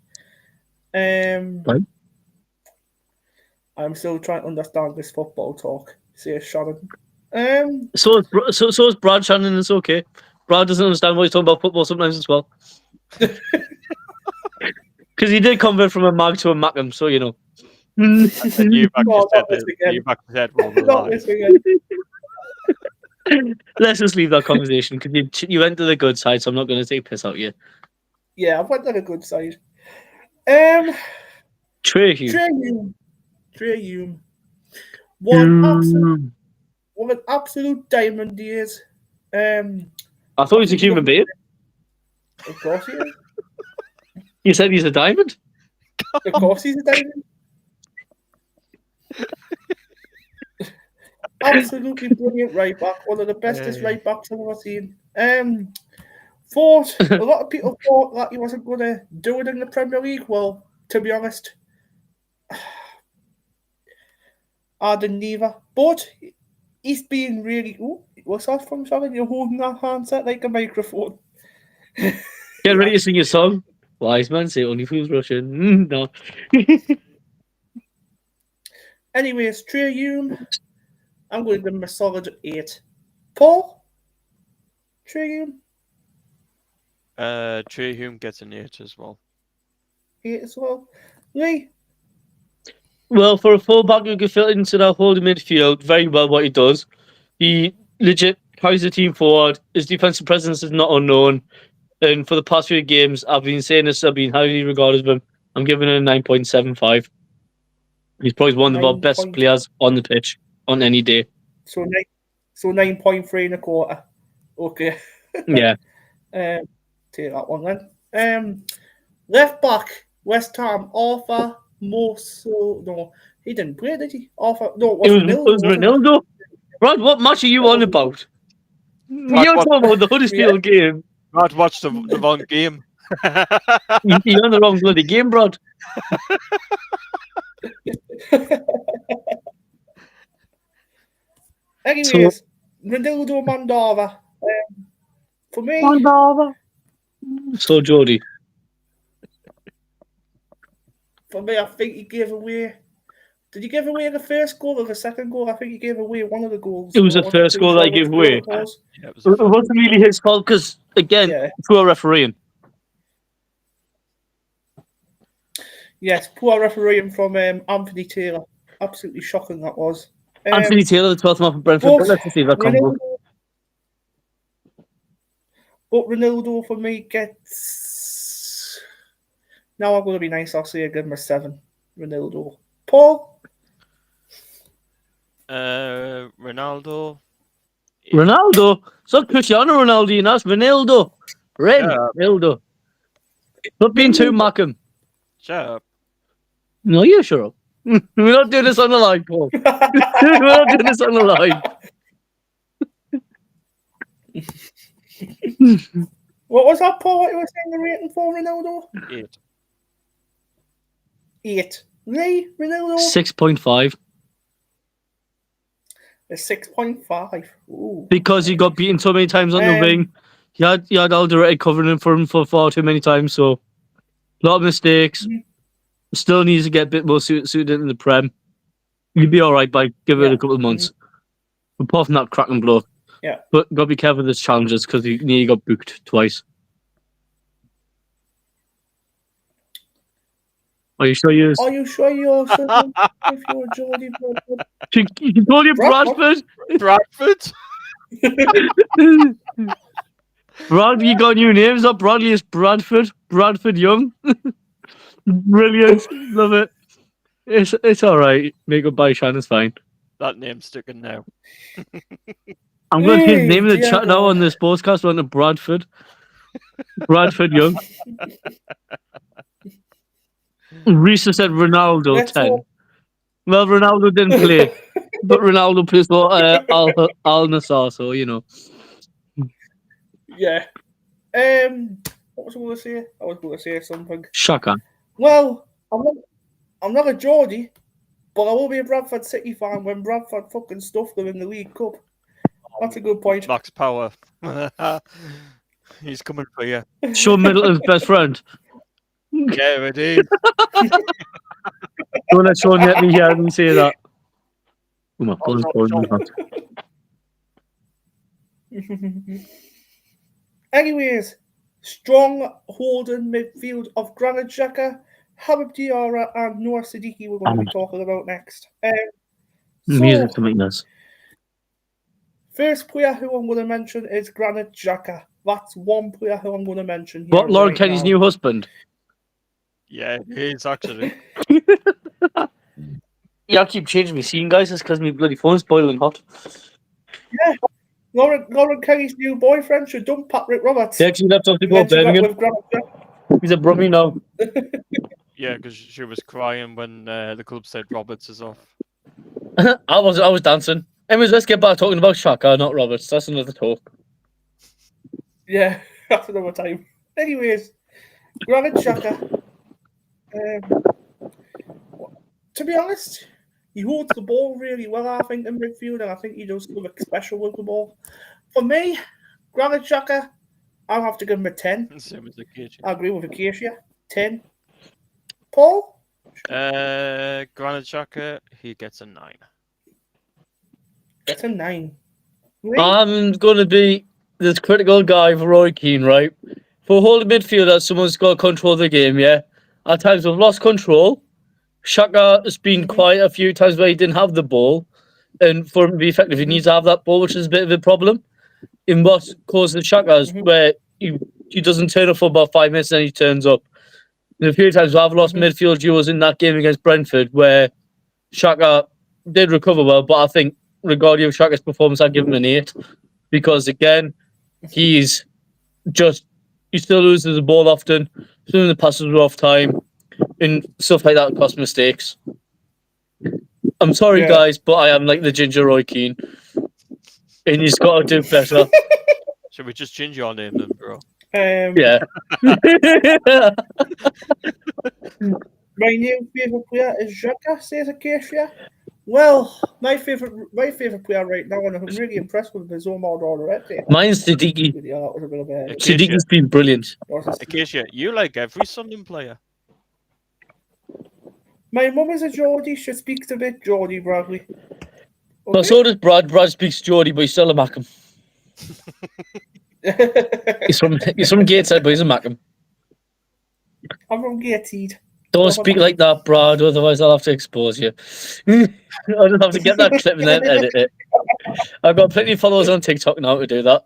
Right. I'm still trying to understand this football talk. Say Shannon. So is Brad Shannon. It's okay. Brad doesn't understand what he's talking about football sometimes as well. Because he did convert from a mag to a Macam, so you know. And you back Oh, said not this that. again. You back said we'll be Not live. this again. Let's just leave that conversation because you went to the good side, so I'm not going to take piss out you. Yeah, I've went on a good side. Trey Hume. Trey Hume. One absolute diamond he is. I thought he was a human being. Of course he is. You said he's a diamond? Of course he's a diamond. Absolutely brilliant right back. One of the bestest right backs I've ever seen. Thought a lot of people thought that he wasn't going to do it in the Premier League. Well, to be honest, I didn't either. But he's been really. Oh, what's that from, Shannon? You're holding that handset like a microphone. Get ready to sing your song. Wise man say only fools Russian. No. Anyways, Trey Hume, I'm going to give him a solid 8. Paul? Trey Hume? Trey Hume gets an 8 as well. 8 as well. Lee? Well, for a fullback who can fit into that holding midfield very well, what he does, he legit carries the team forward. His defensive presence is not unknown. And for the past few games, I've been saying this, I've been highly regarded of him. I'm giving him a 9.75. He's probably one of our 9 best point. players on the pitch on any day. So 9.3 and a quarter. Okay. Yeah. Take that one then. Left back, West Ham, Arthur Mosso. No, he didn't play, did he? Arthur. No, it was It Ronaldo. was wasn't it? Ronaldo. Brad, what match are you on about? You're what- talking about the Huddersfield game. Brad watched the wrong game. You're on the wrong bloody game, Brad. Anyways, Ronaldo Mandava. For me, So, Jody. I think he gave away. Did he give away the first goal or the second goal? I think he gave away one of the goals. It was I the wasn't first too goal sure that he which gave goal away. it was. Yeah, it was It wasn't really his fault because, again, Yeah. poor refereeing. Yes, poor refereeing from Anthony Taylor. Absolutely shocking that was. Anthony Taylor, the 12th man for Brentford. but But let's just see that combo. Ronaldo for me gets. Now I'm going to be nice. I'll say I give him a 7. Ronaldo. Paul? Ronaldo. Ronaldo? It's not Cristiano Ronaldo, that's Ronaldo. Ronaldo. Not being too Mackham. Shut up. No, you shut up. We're not doing this on the line, Paul. We're not doing this on the line. What was that, Paul? What you were saying the rating for Ronaldo? 8. 8. Lee, Ronaldo? 6.5. A 6.5. Ooh. Because he got beaten so many times on the wing. He had Alderete covering him for him for far too many times, so a lot of mistakes. Still needs to get a bit more suited in the Prem. You'd be alright by giving it a couple of months. Apart from that cracking blow. Yeah. But gotta be careful with his challenges because he nearly got booked twice. Are you sure you? Are you sure you're certain if you're Geordie Bradford? He told you Bradford. Bradford? Brad, you got new names up. Bradley is Bradford. Bradford Young. Brilliant. Love it. It's all right. Make up by Shannon's fine. That name's sticking now. I'm going to change the name of the chat now on this podcast. On to Bradford. Bradford Young. Reese said Ronaldo 10. Well, Ronaldo didn't play, but Ronaldo plays for Al Nassr, so you know. Yeah. What was I going to say? I was going to say something. Shaka. Well, I'm not a Geordie, but I will be a Bradford City fan when Bradford fucking stuff them in the League Cup. That's a good point. Max Power. He's coming for you. Sean Middleton's best friend. Yeah, it is. Don't let Sean let me hear him say that. Oh my God, Anyways, strong holding midfield of Granit Xhaka, Habib Diarra, and Noah Siddiqui we're going to be talking about next. Music to make this. First player who I'm going to mention is Granit Xhaka. That's one player who I'm going to mention here. What, Lauren right Kenny's now. new husband? Yeah, it is actually. Yeah, I keep changing my scene, guys. It's because my bloody phone's boiling hot. Yeah. Lauren Kenny's new boyfriend should dump Patrick Roberts. They actually left off to go And then she got Birmingham. with Granit Xhaka. He's a brummie now. Yeah, because she was crying when the club said Roberts is off. I was dancing. Anyways, let's get back talking about Shaka, not Roberts. That's another talk. Yeah, that's another time. Anyways, Granit Xhaka. To be honest, he holds the ball really well, I think, in midfield, and I think he does something special with the ball. For me, Granit Xhaka, I'll have to give him a 10. Same as Acacia. I agree with Acacia. 10. Paul? Granit Xhaka, he gets a 9. It's a 9. Lee? I'm going to be this critical guy for Roy Keane, right? For holding midfielder, someone's got to control the game, yeah? At times we've lost control, Shaka has been quite a few times where he didn't have the ball, and for him to be effective, he needs to have that ball, which is a bit of a problem. In what causes Shaka is where he doesn't turn up for about 5 minutes, and then he turns up. And a few times I've lost midfield duels in that game against Brentford where Shaka did recover well, but I think regarding Shaka's performance, I'd give him an 8 because again, he still loses the ball often, some of the passes were off time, and stuff like that cost mistakes. I'm sorry, guys, but I am like the Ginger Roy Keane, and he's got to do better. Should we just change your name then, bro? Yeah. My new favourite player is Xhaka, says Acacia. Well, my favourite player right now, and I'm really impressed with his Omar already. Mine's Siddiqui. Yeah, that was a bit of a... Siddiqui's been brilliant. Acacia, you like every Sunderland player. My mum is a Geordie. She speaks a bit Geordie, Bradley. Okay. Well, so does Brad. Brad speaks Geordie, but he's still a Mackham. He's from Gateshead, but he's a Mackham. I'm from Gateshead. Don't speak like that, Brad, otherwise I'll have to expose you. I'll just have to get that clip and then edit it. I've got plenty of followers on TikTok now to do that.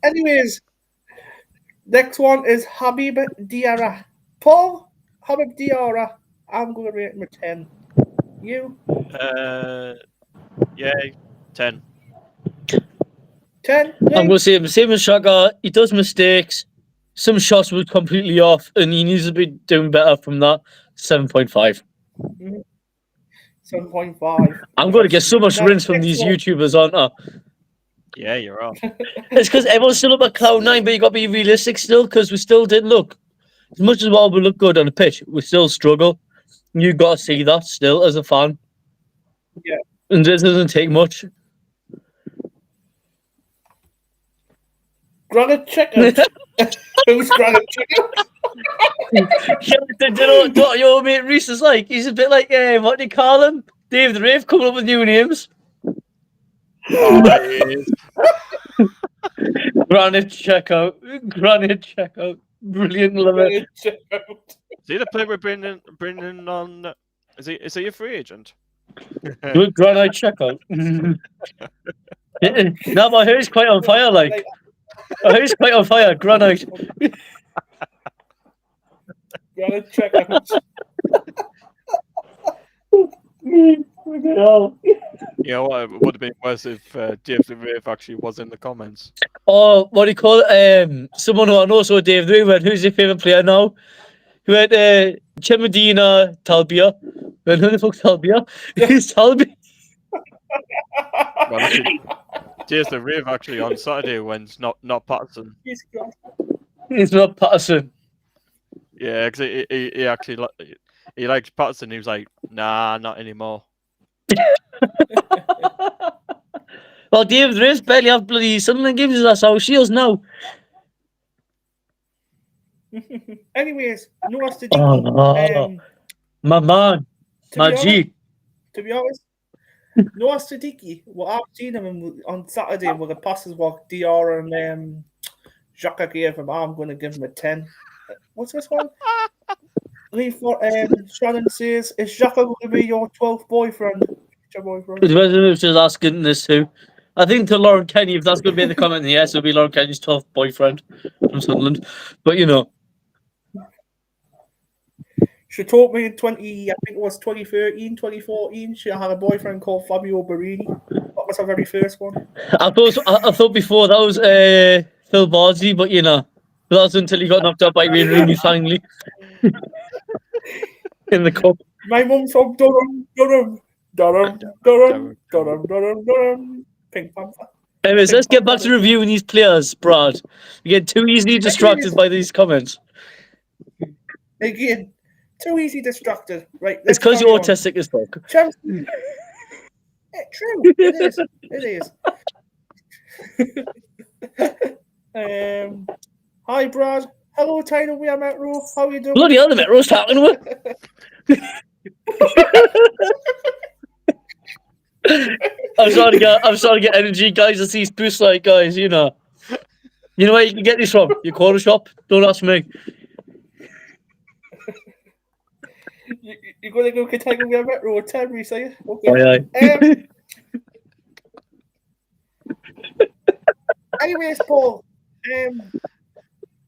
Anyways, next one is Habib Diarra. Paul, Habib Diarra, I'm going to rate him a 10. You? Yeah, 10. 10? I'm going to say him, same as Shaka. He does mistakes. Some shots were completely off, and he needs to be doing better from that. 7.5. 7.5. I'm going to get so much rinse from these YouTubers, aren't I? Yeah, you're off. It's because everyone's still up at cloud 9, but you got to be realistic still, because we still didn't look. As much as well we look good on the pitch, we still struggle. You got to see that still as a fan. Yeah. And this doesn't take much. Granite chicken. Who's granite chicken? Do you know what your mate Reese is like? He's a bit like, what do you call him? Dave the Rave coming up with new names. Granite checkout. Granite checkout. Brilliant, love it. Is he the player with Brendan on? Is he a free agent? Good granite checkout. No, my hair's quite on fire, like. My hair's quite on fire, granite. Granite checkout. You know what? It would have been worse if Dave the Rave actually was in the comments. Oh, what do you call it? Someone who I know, so Dave the Rave went, who's your favourite player now? He went, Chemedina Talbia. Went, who the fuck's Talbia? Who's Talbia? Well, actually, Dave the Rave actually on Saturday went, not Patterson. It's not Patterson. Yeah, because he actually he liked Patterson. He was like, nah, not anymore. Well, Dave the Rave's barely have bloody Sunderland games. That's how she is now. Anyways, no Siddiqui. My man. My G. To be honest, Noah Siddiqui, what I've seen him on Saturday with the passes what Diarra and Xhaka gave him, I'm going to give him a 10. What's this one? Shannon says, is Xhaka going to be your 12th boyfriend? The president was just asking this too. I think to Lauren Kenny, if that's going to be in the comment, yes, it'll be Lauren Kenny's 12th boyfriend from Sunderland. But you know. She told me in I think it was 2013, 2014, she had a boyfriend called Fabio Barini. That was her very first one. I thought before that was Phil Bardsey, but you know, that was until he got knocked out by Wayne Rooney finally in the cup. My mum's from Durham. Pink Panther. Anyways, let's get back to reviewing these players, Brad. You get too easily distracted by these comments. Again. Too easy distracted. Right. It's because you're autistic as fuck. Yeah, true. It is. Hi, Brad. Hello, Tyler. We are Metro. How are you doing? Bloody hell, the Metro's talking to I'm starting to get energy, guys. I see boost like guys, you know. You know where you can get this from? Your corner shop. Don't ask me. You're going to go Category Metro at 10, we say? Okay. Aye, aye. Anyways, Paul,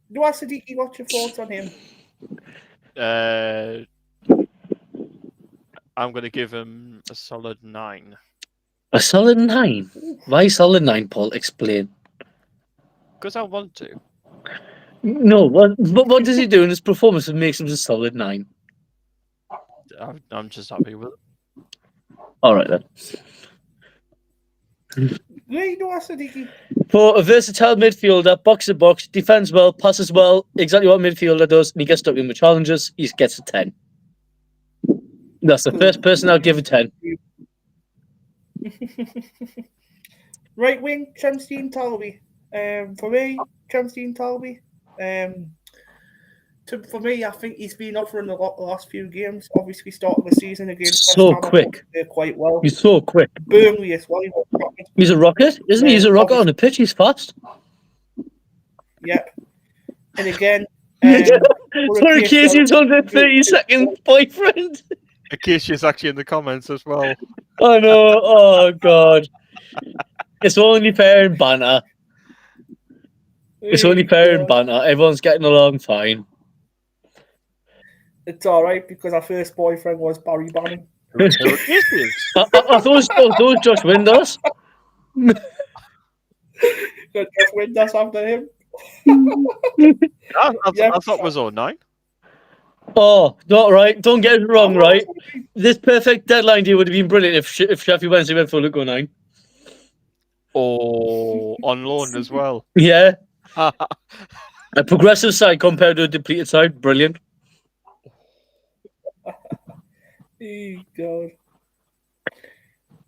Noah Siddiqui, what's your thoughts on him? I'm going to give him a solid 9. A solid 9? Why solid 9, Paul? Explain. Because I want to. No, what does he do in his performance that makes him a solid 9? I'm just happy with it. All right, then. Great, Noah Siddiqui. For a versatile midfielder, box to box, defends well, passes well, exactly what a midfielder does, and he gets stuck in with challenges, he gets a 10. That's the first person I'll give a 10. Right wing, Chemstein Talby. For me, Chemstein Talby. For me, I think he's been offering a lot the last few games. Obviously, starting the season against So West Ham, quick. quite well. He's so quick. Burnley as well. He's a rocket, isn't he? He's a rocket on the pitch. He's fast. Yep. And again, Sorry, Casey's 130 seconds boyfriend. Akashia's actually in the comments as well. I know. Oh, God. It's only fair in banter. It's only fair in banter. Everyone's getting along fine. It's all right because our first boyfriend was Barry Bannon. Are those Josh Windows? Just Windows after him. I thought it was 09. Oh, not right. Don't get it wrong, right? This perfect deadline deal would have been brilliant if Sheffield Wednesday went for Luke 09. Oh, on loan as well. Yeah. A progressive side compared to a depleted side. Brilliant. Oh, God.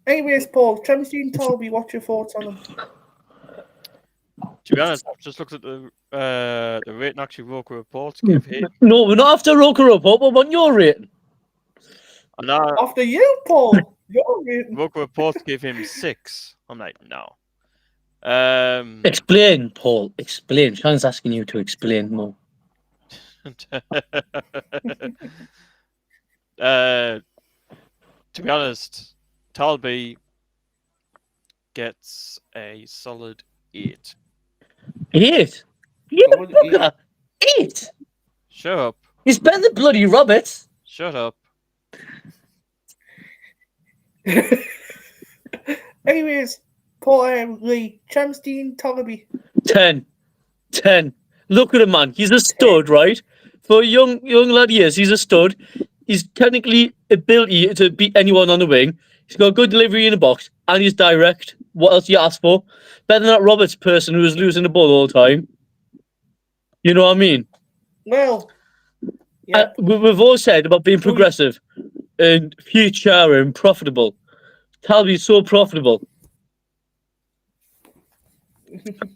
Anyways, Paul, Chemstein Talby, what's your thoughts on him? To be honest, I've just looked at the rating actually Roker Reports gave him. No, we're not after Roker Report. What about your rating? And I, After you, Paul. Your rating. Roker Reports gave him 6. I'm like, no. Explain, Paul. Explain. Sean's asking you to explain more. To be honest, Talby gets a solid 8. 8? Solid Yeah, 8? Shut up. He's better than bloody Roberts. Shut up. Anyways, Paul Lee, Chemstein Talby. 10. 10. Look at him, man. He's a stud, right? For a young lad he is, he's a stud. He's technically ability to beat anyone on the wing. He's got good delivery in the box, and he's direct. What else do you ask for? Better than that Roberts person who was losing the ball all the time. You know what I mean? Well, yeah. We've all said about being progressive and future and profitable. Talby's so profitable.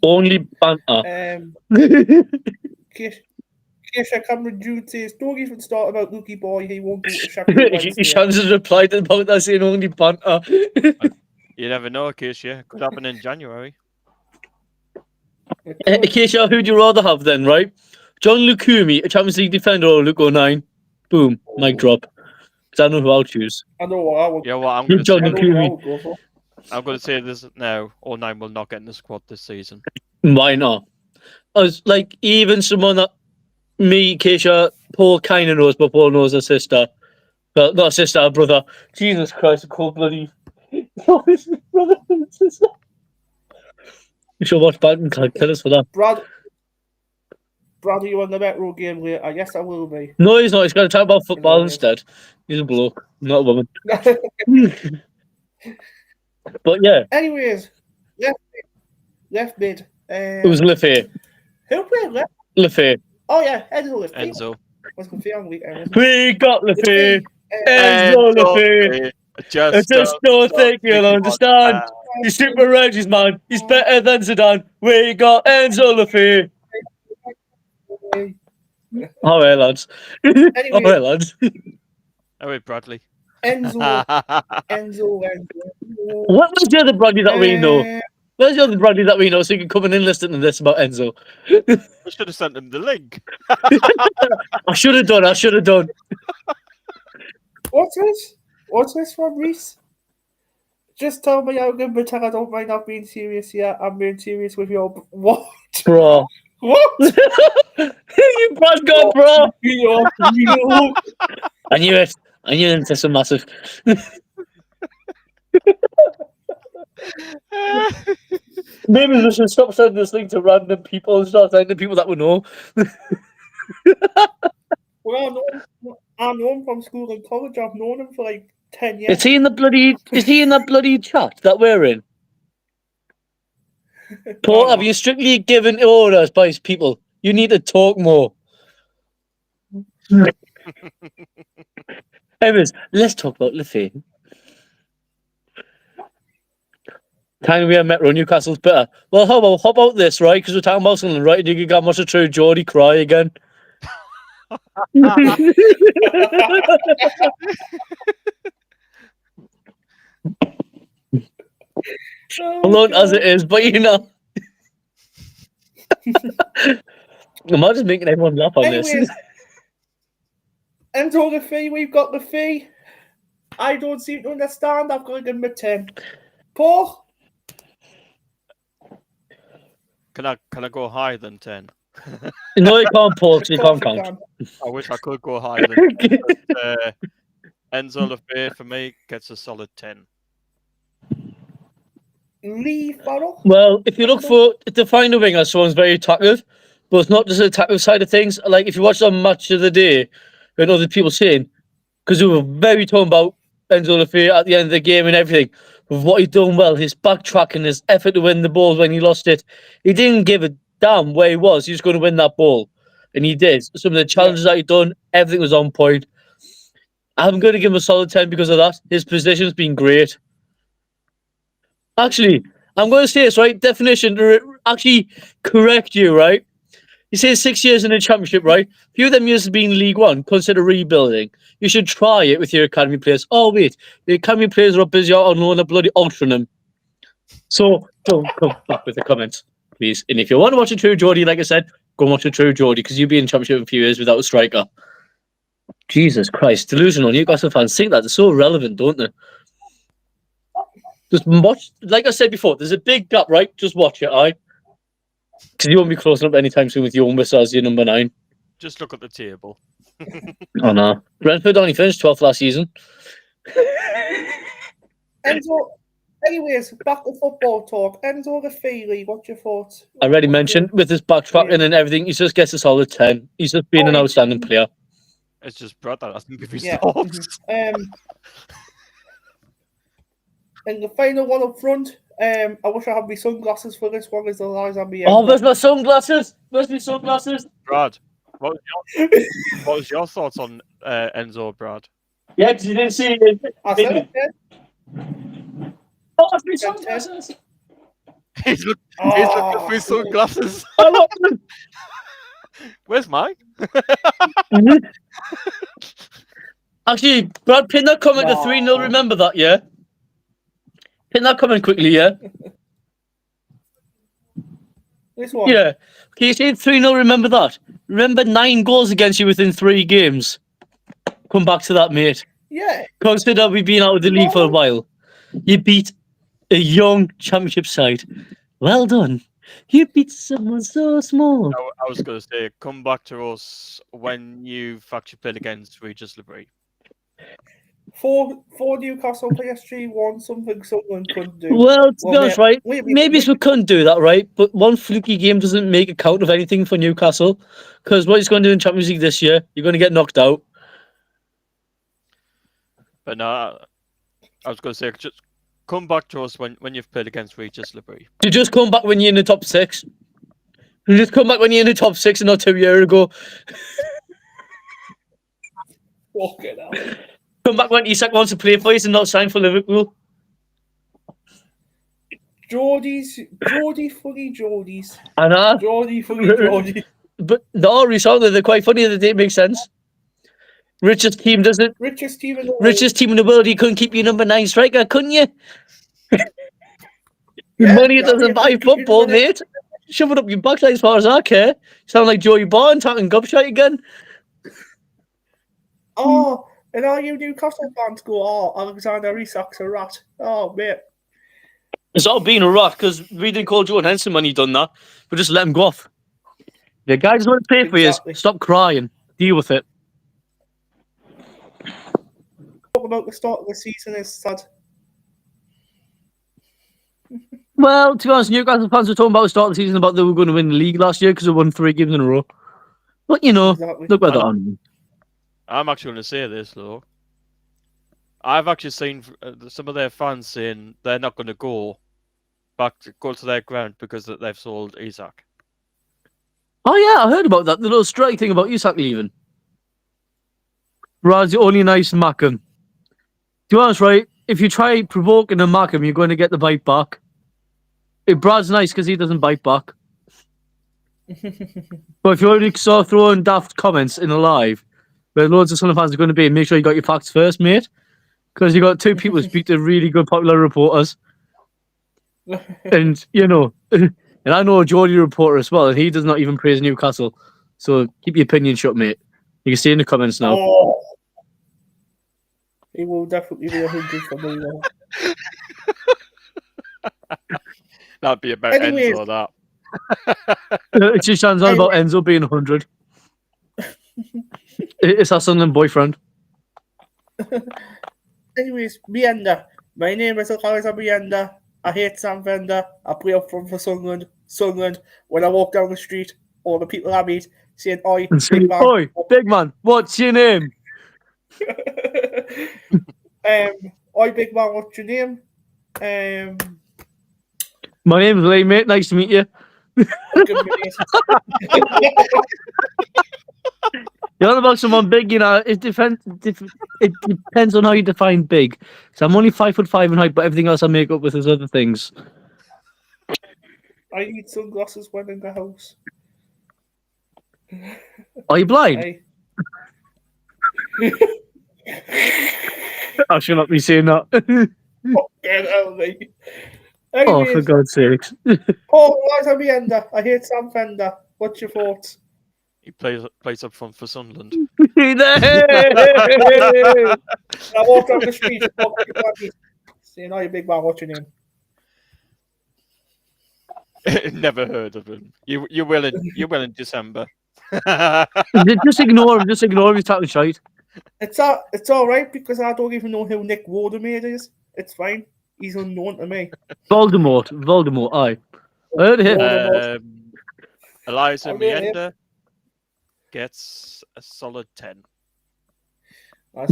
Only banter. Keisha Cameron Jude says, don't even start about Lukey Boy, he won't go to Sheffield Wednesday. Sean's has replied about that saying only banter. You never know, Keisha. Could happen in January. Keisha, who'd you rather have then, right? John Lukumi, a Champions League defender, or Luke 09? Boom, mic drop. Because I know who I'll choose. I know what I would. Yeah, well, I'm going John I know who I Lukumi. would go for. I'm going to say this now. 09 will not get in the squad this season. Why not? As like even someone that me, Keisha, Paul kind of knows, but Paul knows her sister. Well, not a sister, a brother. Jesus Christ, a cold bloody brother and sister. You should watch Badminton. Can't kill us for that. Brad, are you on the Metro game later? Yes, I will be. No, he's not. He's going to talk about football instead. He's a bloke, not a woman. But yeah. Anyways, left mid. It was Lefay. Who played left? Lefay. Oh yeah, Enzo Lefay. Enzo. Was confused on the weekend. We got Lefay. Enzo Lefay. I just don't think you'll understand. He's super Regis, man. He's better than Zidane. We got Enzo Lefay. All right, lads. All right, lads. Oh, wait, Bradley. Enzo. What was the other Bradley that we know? Where's the other Bradley that we know so you can come and listen to this about Enzo? I should have sent him the link. I should have done. What's this? What's this from Reese? Just tell me how good, but I don't mind not being serious here. I'm being serious with your what? Bro. What? You bad god, bro. Your real? I knew it. I knew it. This was massive. Maybe we should stop sending this link to random people and start sending people that we know. Well, I know him from school and college. I've known him for like 10 years. Is he in the bloody chat that we're in? Paul, have you strictly given orders by his people? You need to talk more. Anyways, let's talk about Lefay. Time we have Metro Newcastle's better. Well, how about this, right? Because we're talking about Sunderland, right? You got much of true Geordie cry again. Alone as it is, but you know. I'm not just making everyone laugh on this. Anyways, Enzo Lefay, we've got Lefay. I don't seem to understand. I've got to give him a 10. Paul? Can I go higher than 10? No, you can't, Paul, because you Of course can't you count. I wish I could go higher than 10. But, Enzo Lefay for me gets a solid 10. Lee Farrell? Well, if you look for to find a winger, someone's very attractive, but it's not just the attractive side of things. Like if you watch on Match of the Day, and other people saying, because we were very talking about Enzo Lefay at the end of the game and everything, with what he'd done well, his backtracking, his effort to win the ball when he lost it. He didn't give a damn where he was. He was going to win that ball, and he did. Some of the challenges that he'd done, everything was on point. I'm going to give him a solid 10 because of that. His position's been great. Actually, I'm going to say this, right? Definition to actually correct you, right? You say 6 years in the Championship, right? A few of them years have been League One. Consider rebuilding. You should try it with your academy players. Oh, wait. The academy players are busy out on loan a bloody altering. So don't come back with the comments, please. And if you want to watch a true Geordie, like I said, go and watch a true Geordie because you'll be in Championship in a few years without a striker. Jesus Christ. Delusional Newcastle fans think that. They're so relevant, don't they? Just watch, like I said before, there's a big gap, right? Just watch it, aye? Because you won't be closing up anytime soon with your own as your number 9. Just look at the table. Oh, no. Brentford only finished 12th last season. Enzo, anyways, back to football talk. Enzo Lefay, what's your thoughts? I already mentioned, with his backtracking and everything, he just gets a solid 10. He's just been an outstanding player. It's just Brad that hasn't given his Yeah. thoughts. And the final one up front, I wish I had my sunglasses for this one, as the lies on me. Oh, where's my sunglasses? Where's my sunglasses? Brad, what was your thoughts on Enzo, Brad? Yeah, because you didn't see it. I said it. Oh, that's my sunglasses. He's looking for his sunglasses. I love them. Where's mine? Actually, Brad, pin that comment to 3-0. Remember that, yeah? Pin that comment quickly, yeah? This one? Yeah. Okay, you said 3-0, remember that? Remember 9 goals against you within 3 games. Come back to that, mate. Yeah. Consider we've been out of the league for a while. You beat a young Championship side. Well done. You beat someone so small. I was going to say, come back to us when you've actually played against Regis Labrie. 4 Newcastle PSG won something Sunderland couldn't do. Well, to be honest, right? Maybe we couldn't do that, right? But one fluky game doesn't make a count of anything for Newcastle. Because what he's going to do in Champions League this year, you're going to get knocked out. But no, I was going to say, just come back to us when you've played against Regis Labrie. You just come back when you're in the top 6. You just come back when you're in the top 6 and not 2 years ago. Fucking hell. Come back when Isak wants to play for you and not sign for Liverpool. Geordie funny Geordies. I know. Geordie funny Geordies. But no, they're quite funny. They make sense. Richest team doesn't. Richest team in the world. Richest team in the world. You couldn't keep your number 9 striker, couldn't you? Yeah, Money doesn't buy football, mate. Shove it up your backside as far as I care. You sound like Joey Barn talking gobshite again. Oh, And all you Newcastle fans go, "Oh, Alexander Isak's a rat." Oh, mate. It's all being a rat because we didn't call Jordan Henson when he done that. We just let him go off. The guy doesn't want to pay for Exactly. you. Stop crying. Deal with it. Talk about the start of the season is sad. Well, to be honest, Newcastle fans were talking about the start of the season about they were going to win the league last year because they won 3 games in a row. But, you know, Exactly. look where they're on. I'm actually going to say this though. I've actually seen some of their fans saying they're not going to go to their ground because they've sold Isak. Oh, yeah, I heard about that. The little strike thing about Isak leaving. Brad's only nice Mackham. To be honest, right, if you try provoking a Mackham, you're going to get the bite back. Brad's nice because he doesn't bite back. But if you already start throwing daft comments in a live, where loads of Sunderland fans are going to be, make sure you got your facts first, mate. Because you got 2 people who speak to really good popular reporters. And, you know, and I know a Geordie reporter as well, and he does not even praise Newcastle. So keep your opinion shut, mate. You can see in the comments now. Oh. He will definitely be 100 for me. That'd be about Anyways. Enzo, that. It just sounds on about Enzo being 100. It's our Sunderland boyfriend. Anyways, Bienda. My name is Eliza Bienda. I hate Sam Vender. I play up front for Sunderland. When I walk down the street, all the people I meet saying, "Oi, big man." Oi, big man, what's your name? Oi, big man, what's your name? My name's Lee, mate. Nice to meet you. You're on about someone big, you know. It depends on how you define big. So I'm only 5'5" in height, but everything else I make up with is other things. I need sunglasses when in the house. Are you blind? Hey. I should not be saying that. Oh, for God's sakes. Paul, Eliza Bienda. I hate Sam Fender. What's your thoughts? He plays up front for Sunderland. Hey! I walk down the street and talk to people saying, "Oh, you big man, what's your name?" Never heard of him. You will in December. Just ignore him. Just ignore him. He's talking shite. It's all right because I don't even know who Nick Watermaid is. It's fine. He's unknown to me. Voldemort. Aye. I heard of him. Eliza I heard him. Mienda gets a solid 10.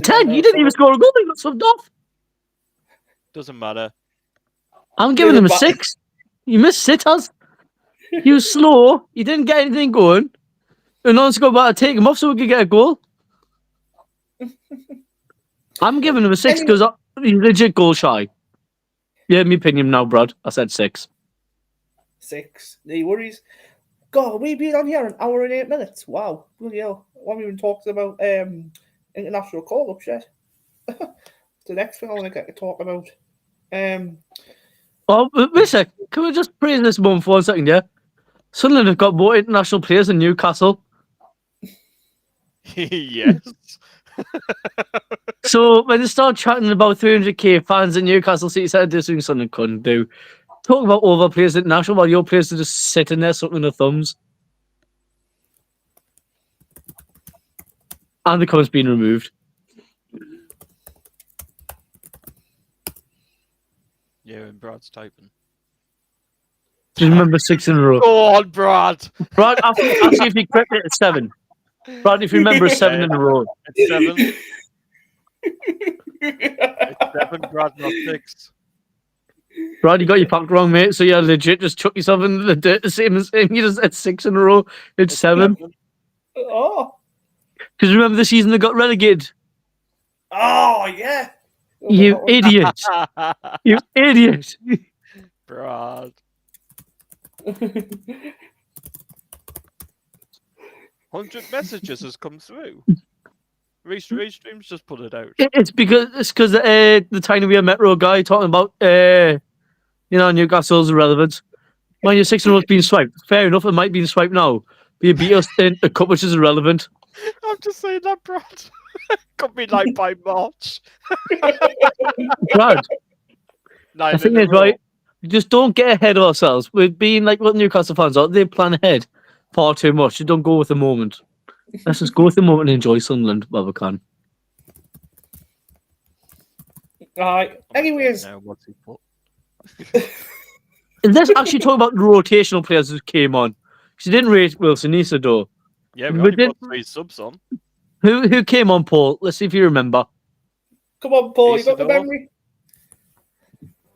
10? You didn't even score a goal. He got subbed off. Doesn't matter. I'm giving him a 6. You missed sitters. He was slow. He didn't get anything going. And no one's got about to take him off so we could get a goal. I'm giving him a 6 because he's legit goal shy. Yeah, my opinion now, Brad. I said 6. 6. No worries. God, we've been on here an hour and 8 minutes. Wow. Bloody hell. We haven't even talked about international call-ups yet. The next thing I want to get to talk about. Oh, wait a sec. Can we just praise this moment for 1 second, yeah? Sunderland have got more international players than Newcastle. Yes. So when they start chatting about 300k fans at Newcastle City Centre, this thing Sunderland couldn't do. Talk about all the players international while your players are just sitting there sucking their thumbs. And the comment's been removed. Yeah, and Brad's typing. Just remember 6 in a row. Go on, Brad. Brad, ask if you correct it at 7. Brad, if you remember, 7 in a row. It's 7. It's 7, Brad, not 6. Brad, you got your pack wrong, mate. So you legit just chuck yourself into the dirt the same as him. You just at 6 in a row. It's 7. Oh. Because remember the season they got relegated? Oh, yeah. You idiot. You idiot. Brad. 100 messages has come through. Restreams just put it out. It's because the Tiny Wheel Metro guy talking about Newcastle's irrelevant. Mind you, 6 in a row's been swiped. Fair enough, it might be swiped now. But you beat us in a cup which is irrelevant. I'm just saying that, Brad. Could be like by March. Brad, Nine I think in a it's row. right. Just don't get ahead of ourselves. We're being like what Newcastle fans are. They plan ahead far too much. You don't go with the moment. Let's just go with the moment and enjoy Sunderland while we can. Right. Anyways, Now, what's he put? And let's actually talk about the rotational players who came on. She didn't rate Wilson Isidore. Yeah, we We only did- put 3 subs on. Who came on, Paul? Let's see if you remember. come on, Paul. You got the Isidore. memory?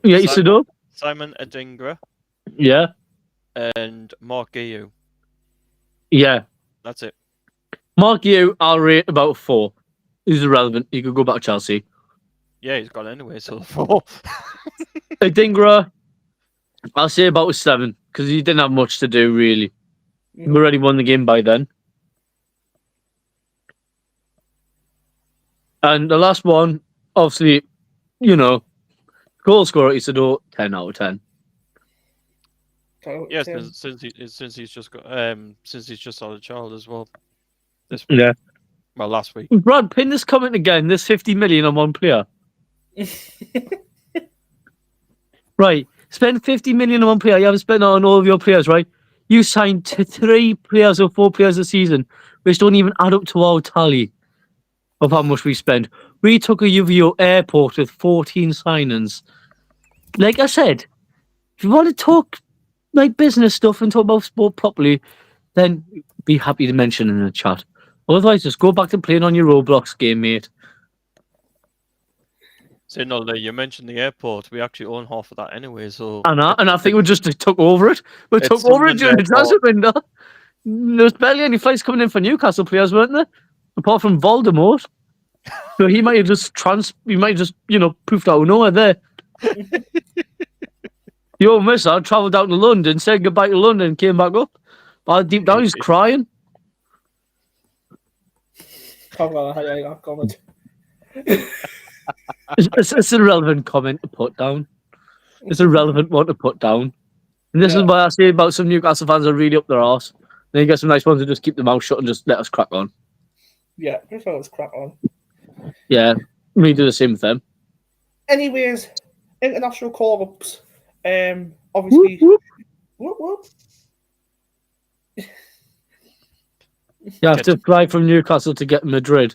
Yeah, Simon. Isidore. Simon Adingra Yeah, and Mark Guillou. yeah. That's it. Mark Yu, I'll rate about 4. He's irrelevant. He could go back to Chelsea. Yeah, he's gone anyway, so 4. Adingra, I'll say about a 7 because he didn't have much to do really. We already won the game by then. And the last one, obviously, goal scorer Isidore, 10 out of 10. Yeah, since he's just got since he's just had a child as well. Yeah. Well, last week. Brad, pin this comment again. There's 50 million on one player. Right. Spend 50 million on one player. You haven't spent it on all of your players, right? You signed to 3 players or 4 players a season, which don't even add up to our tally of how much we spend. We took a UVO airport with 14 signings. Like I said, if you want to talk like business stuff and talk about sport properly, then be happy to mention in the chat. Otherwise, just go back to playing on your Roblox game, mate. So, no, you mentioned the airport. We actually own half of that anyway, so... And I think we just took over it. We It's took over it during the Sunderland transfer window. There was barely any flights coming in for Newcastle players, weren't there? Apart from Voldemort. So he might have just poofed out of nowhere there. Yo, mister, travelled down to London, said goodbye to London, came back up. But deep down, he's crying. Comment. It's a relevant comment to put down. It's a relevant one to put down. And this is what I say about some Newcastle fans are really up their arse. Then you get some nice ones who just keep their mouth shut and just let us crack on. Yeah, just let us crack on. Yeah, we do the same with them. Anyways, international call-ups. Obviously... Whoop, Whoop, whoop. You have to fly from Newcastle to get Madrid.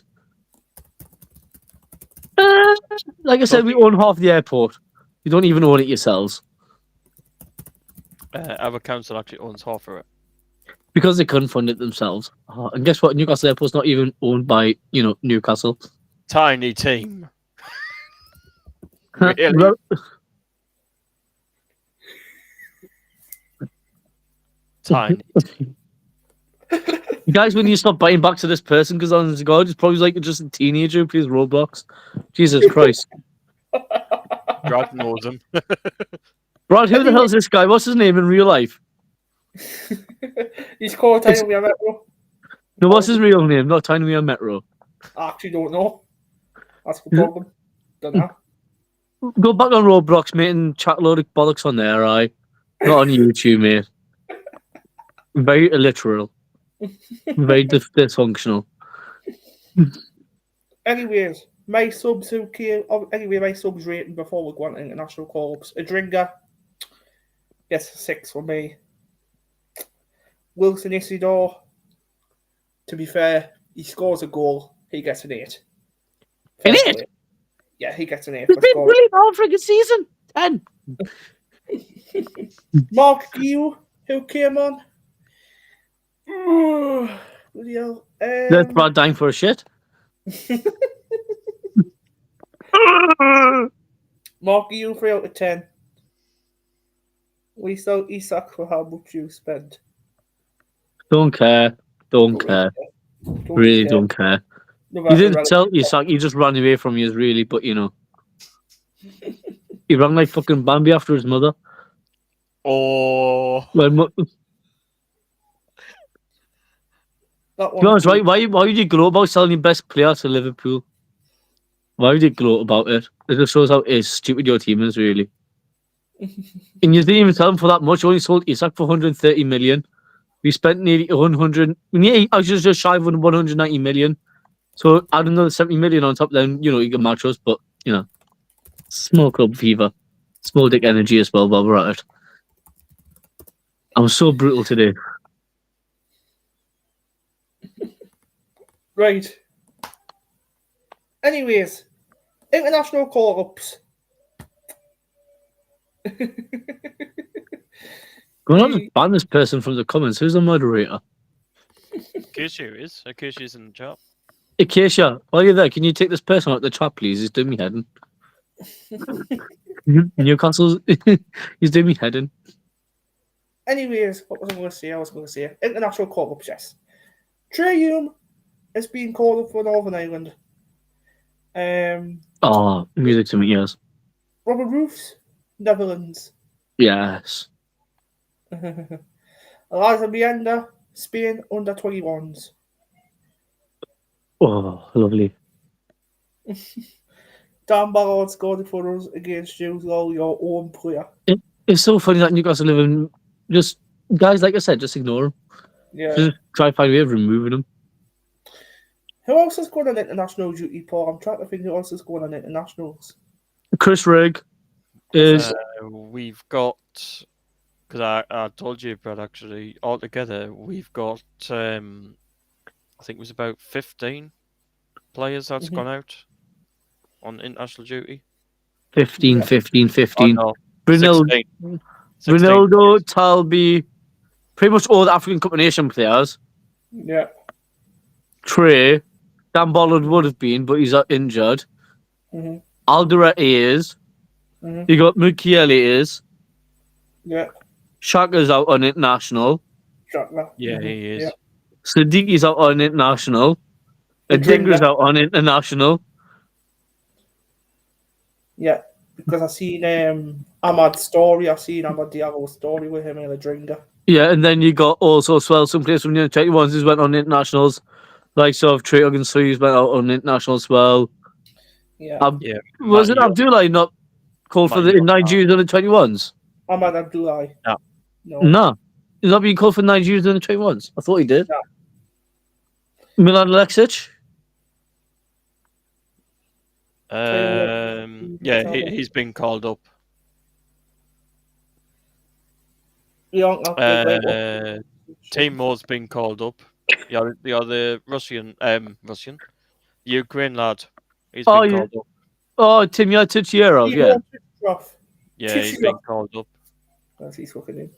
Like I said, we own half the airport. You don't even own it yourselves. Our council actually owns half of it. Because they couldn't fund it themselves. And guess what? Newcastle Airport's not even owned by, Newcastle. Tiny team. Really? Well, Tiny. you guys, when you stop biting back to this person, because honest to God, it's probably like just a teenager who plays Roblox. Jesus Christ. Brad knows him. Brad, who the hell's this guy? What's his name in real life? He's called Tiny Wheel Metro. No, what's his real name? Not Tiny Wheel Metro. I actually don't know. That's the problem. Don't know. Go back on Roblox, mate, and chat a load of bollocks on there, right? Not on YouTube, mate. Very illiteral. Very dysfunctional. Anyways, my subs who came. My subs rating before we go on to international call-ups. Adringa gets a 6 for me. Wilson Isidore, to be fair, he scores a goal. He gets an 8. An 8? Yeah, he gets an 8. He's been brilliant all freaking season. 10. Mark Guillou, who came on. Bloody hell. That's Brad dying for a shit. Mark Guillou, 3 out of 10. We saw Isak for how much you spent. Don't care. Don't care. Really don't care. No, You didn't tell Isak, he just ran away from you, really, but He ran like fucking Bambi after his mother. Oh. Well, to be honest, right? Why would you gloat about selling your best player to Liverpool? Why would you gloat about it? It just shows how stupid your team is, really. And you didn't even sell him for that much. You only sold Isak for 130 million. We spent nearly 100. I was just shy of 190 million So add another 70 million on top, then you can match us. But small club fever, small dick energy as well. While we're at it, I'm so brutal today. Right. Anyways, international call-ups. We're not just ban this person from the comments. Who's the moderator? Acacia is. Acacia's in the chat. Acacia, while you're there, can you take this person out the chat, please? He's doing me heading. Newcastle's he's doing me heading. Anyways, what was I going to say? International call-ups, yes. Trey Hume is being called up for Northern Ireland. Music to me, yes. Robert Roofs, Netherlands. Yes. Eliza Mienda, Spain, under 21s. Oh, lovely. Dan Ballard scored for us against you, your own player. It's so funny that Newcastle live in just guys, like I said, just ignore them. Yeah. Just try to find a way of removing them. Who else is going on international duty, Paul? I'm trying to think who else is going on internationals. Chris Rigg is. We've got, because I told you, Brad, actually, altogether, we've got, I think it was about 15 players that's gone out on international duty. 15. Oh, no, Ronaldo, 16. Ronaldo, Talby, pretty much all the African Cup of Nations players. Yeah. Trey, Dan Bollard would have been, but he's injured. Alderete is. You got Mukiele is. Yeah. Shaka's out on international. Shaka. Yeah, he is. Yeah. Sadiqi's out on international. Adingra's out on international. Yeah, because I seen Ahmad's story. I seen Ahmad Diallo's story with him in a drinker. Yeah, and then you got also as well some players from the 21s who's went on internationals, like sort of Trey Huggins, who's went out on international as well. Yeah. Was it Abdullah not called for the Nigerians on the 21s? Ahmad Abdullah. No. He's not being called for Nigerians on the 21s. I thought he did. No. Milan Alexic? Yeah, he's been called up. Timur's been called up. Yeah, the Russian, Ukraine lad. He's been called up. Oh, Timur Tichierov, yeah. Yeah, he's been called up. That's he's fucking in.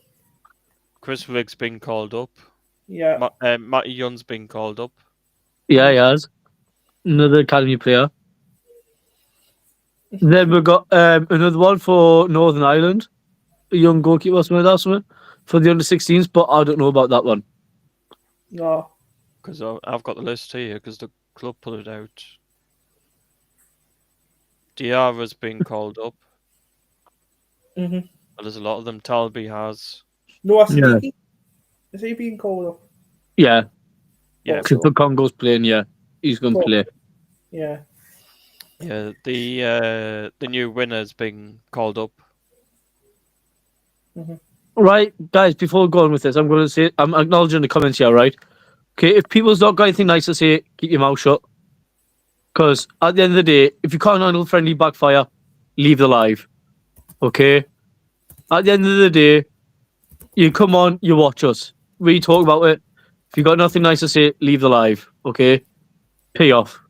Chris Rigg's been called up. Yeah. Matty Young's been called up. Yeah, he has. Another academy player. Then we've got another one for Northern Ireland. A young goalkeeper or something for the under-16s, but I don't know about that one. No. Because I've got the list here because the club put it out. Diarra's been called up. But there's a lot of them. Talby has. No, Siddiqui. Is he being called up? Yeah. Yeah. Because Congo's playing, yeah. He's going to play. Yeah. Yeah, the new winner's been called up. Right, guys, before going with this, I'm going to say, I'm acknowledging the comments here, right? Okay, if people's not got anything nice to say, keep your mouth shut. Because at the end of the day, if you can't handle friendly backfire, leave the live. Okay? At the end of the day, you come on, you watch us. We talk about it. If you got nothing nice to say, leave the live. Okay? Pay off.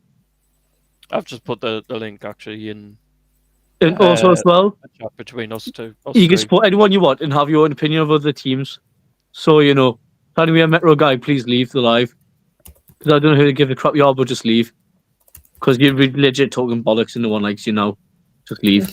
I've just put the link actually in. And also as well, chat between us two. You can support anyone you want and have your own opinion of other teams. So, trying to be a Metro guy, please leave the live. Because I don't know who to give a crap you are, but just leave. Because you're legit talking bollocks and no one likes you now. Just leave.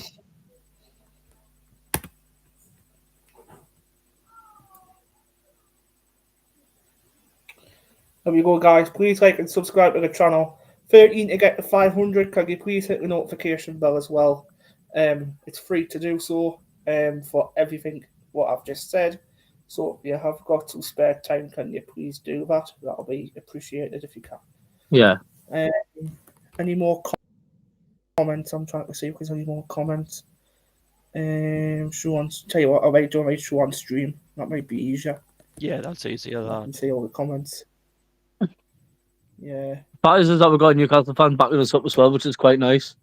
There we go, guys. Please like and subscribe to the channel. 13 to get to 500. Can you please hit the notification bell as well? It's free to do so for everything what I've just said. So if you have got some spare time, can you please do that? That'll be appreciated if you can. Yeah. Any more comments? I'm trying to see if there's any more comments. Tell you what, I might do a show on stream. That might be easier. Yeah, that's easier. I can see all the comments. Yeah. Part is that we've got a Newcastle fan backing us up as well, which is quite nice.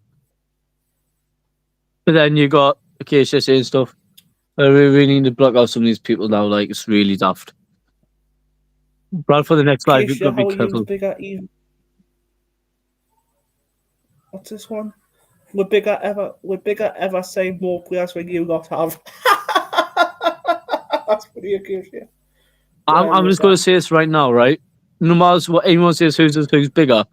But then you got Acacia saying stuff. We really need to block out some of these people now. Like, it's really daft. Brad, for the next live, you've got to Keisha, be how careful. you bigger even? What's this one? We're bigger ever say more players when you lot have. That's pretty Keisha. I'm just going to say this right now, right? No matter what anyone says, who's bigger,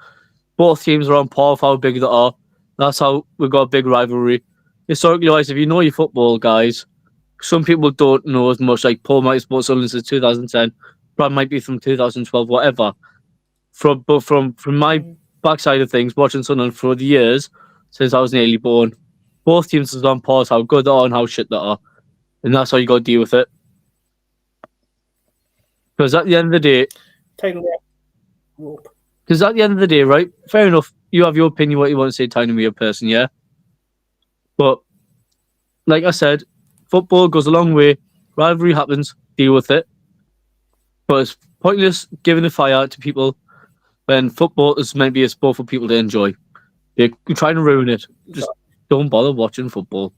both teams are on par with how big they are. That's how we've got a big rivalry. Historically wise, if you know your football, guys, some people don't know as much. Like Paul might have sports Sunderland since 2010, Brad might be from 2012, whatever. From my backside of things, watching Sunderland for the years since I was nearly born, both teams are on par with how good they are and how shit they are, and that's how you got to deal with it. Because at the end of the day, right? Fair enough. You have your opinion, what you want to say, Tiny, me a person, yeah. But like I said, football goes a long way. Rivalry happens. Deal with it. But it's pointless giving a fire to people when football is meant to be a sport for people to enjoy. You're trying to ruin it. Just don't bother watching football,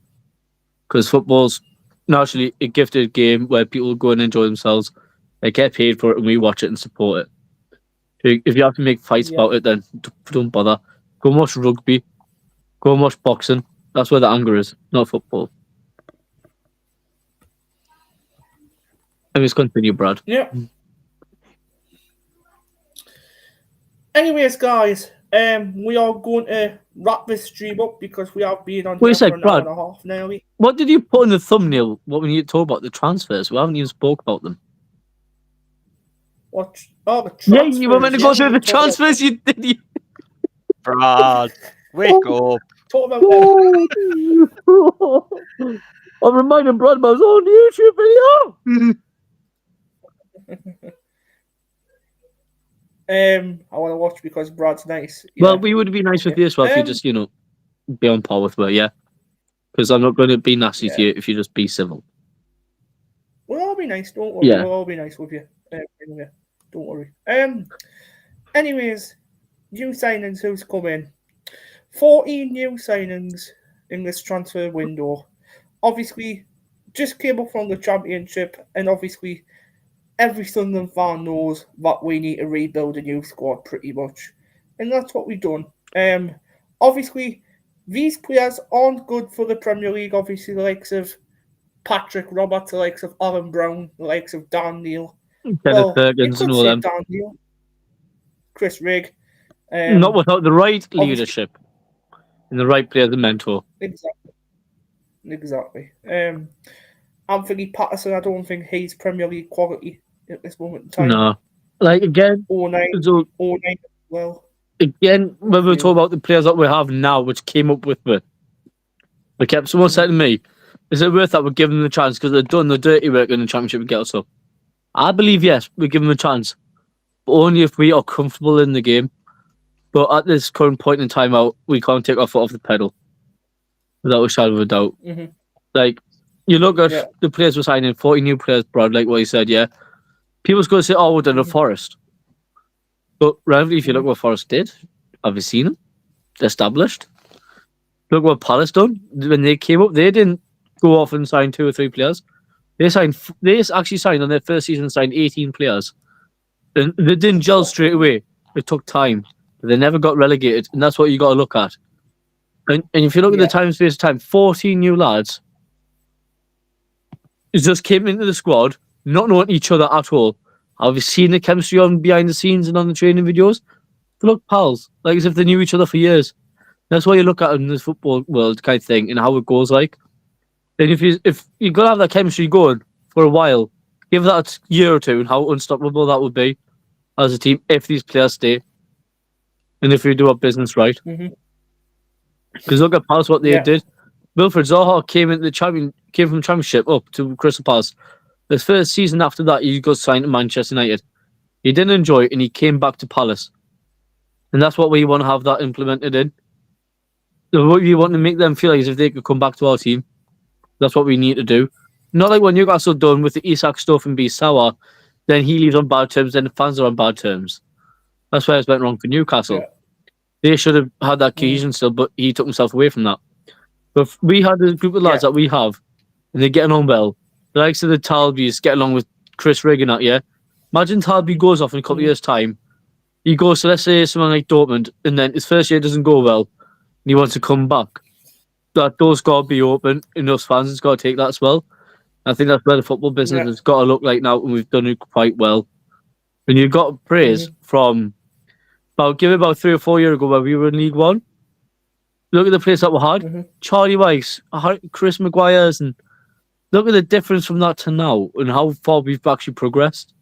because football's naturally a gifted game where people go and enjoy themselves. They get paid for it, and we watch it and support it. If you have to make fights about it, then don't bother. Go and watch rugby. Go and watch boxing. That's where the anger is, not football. And let's continue, Brad. Yeah. Anyways, guys, we are going to wrap this stream up because we have been on here for an hour and a half nearly. What did you put in the thumbnail? What we need to talk about? The transfers. We haven't even spoke about them. What? Oh, the transfers. Yeah, you were meant to go through the transfers. You did. Brad, wake up. Talk about them. I'm reminding Brad about his own YouTube video. I want to watch because Brad's nice. Well, we would be nice with you as well if you just, be on par with her, yeah? Because I'm not going to be nasty to you if you just be civil. We'll all be nice, don't worry. Yeah. We'll all be nice with you. Anyway, don't worry. Anyways, new signings who's come in. 14 new signings in this transfer window. Obviously, just came up from the championship, and obviously every Sunderland fan knows that we need to rebuild a new squad pretty much. And that's what we've done. Obviously, these players aren't good for the Premier League. Obviously, the likes of Patrick Roberts, the likes of Alan Brown, the likes of Dan Neil. Kenneth Perkins and all them. Dan Neil, Chris Rigg. Not without the right leadership and the right player, the mentor. Exactly. Anthony Patterson, I don't think he's Premier League quality at this moment in time. No. Like, again, 09 so, as well. Again, when we talk about the players that we have now, which came up with me, someone said to me, is it worth that we're giving them the chance because they've done the dirty work in the championship and get us up? I believe, yes, we give them a chance, but only if we are comfortable in the game. But at this current point in time out, we can't take our foot off the pedal without a shadow of a doubt. Mm-hmm. Like, you look at the players we're signing, 40 new players, Brad, like what you said, yeah. People's going to say, oh, we're done a Forest. But relatively, if you look what Forest did, have you seen them? Established. Look what Palace done. When they came up, they didn't go off and sign 2 or 3 players. They actually signed on their first season, signed 18 players. And they didn't gel straight away. It took time. But they never got relegated. And that's what you got to look at. And if you look at the time space of time, 14 new lads just came into the squad, not knowing each other at all. Have you seen the chemistry on behind the scenes and on the training videos? They look pals, like as if they knew each other for years. That's why you look at it in the football world kind of thing and how it goes like. And if you're going to have that chemistry going for a while, give that a year or two and how unstoppable that would be as a team if these players stay. And if we do our business right. Because look at Palace, what they did. Wilfred Zaha came from Championship up to Crystal Palace. His first season after that, he got signed to Manchester United. He didn't enjoy it, and he came back to Palace. And that's what we want to have that implemented in. So what we want to make them feel like is if they could come back to our team, that's what we need to do. Not like what Newcastle done with the Isak stuff and be sour, then he leaves on bad terms, then the fans are on bad terms. That's where it went wrong for Newcastle. Yeah. They should have had that cohesion still, but he took himself away from that. But if we had the group of lads that we have, and they're getting on well. The likes of the Talbys get along with Chris Regan out, yeah? Imagine Talby goes off in a couple of years' time. He goes to, let's say, someone like Dortmund, and then his first year doesn't go well, and he wants to come back. That door's got to be open, and us fans has got to take that as well. I think that's where the football business has got to look like now, and we've done it quite well. And you've got praise from about 3 or 4 years ago where we were in League One. Look at the players that we had. Charlie Weiss, Chris Maguire's, and look at the difference from that to now and how far we've actually progressed.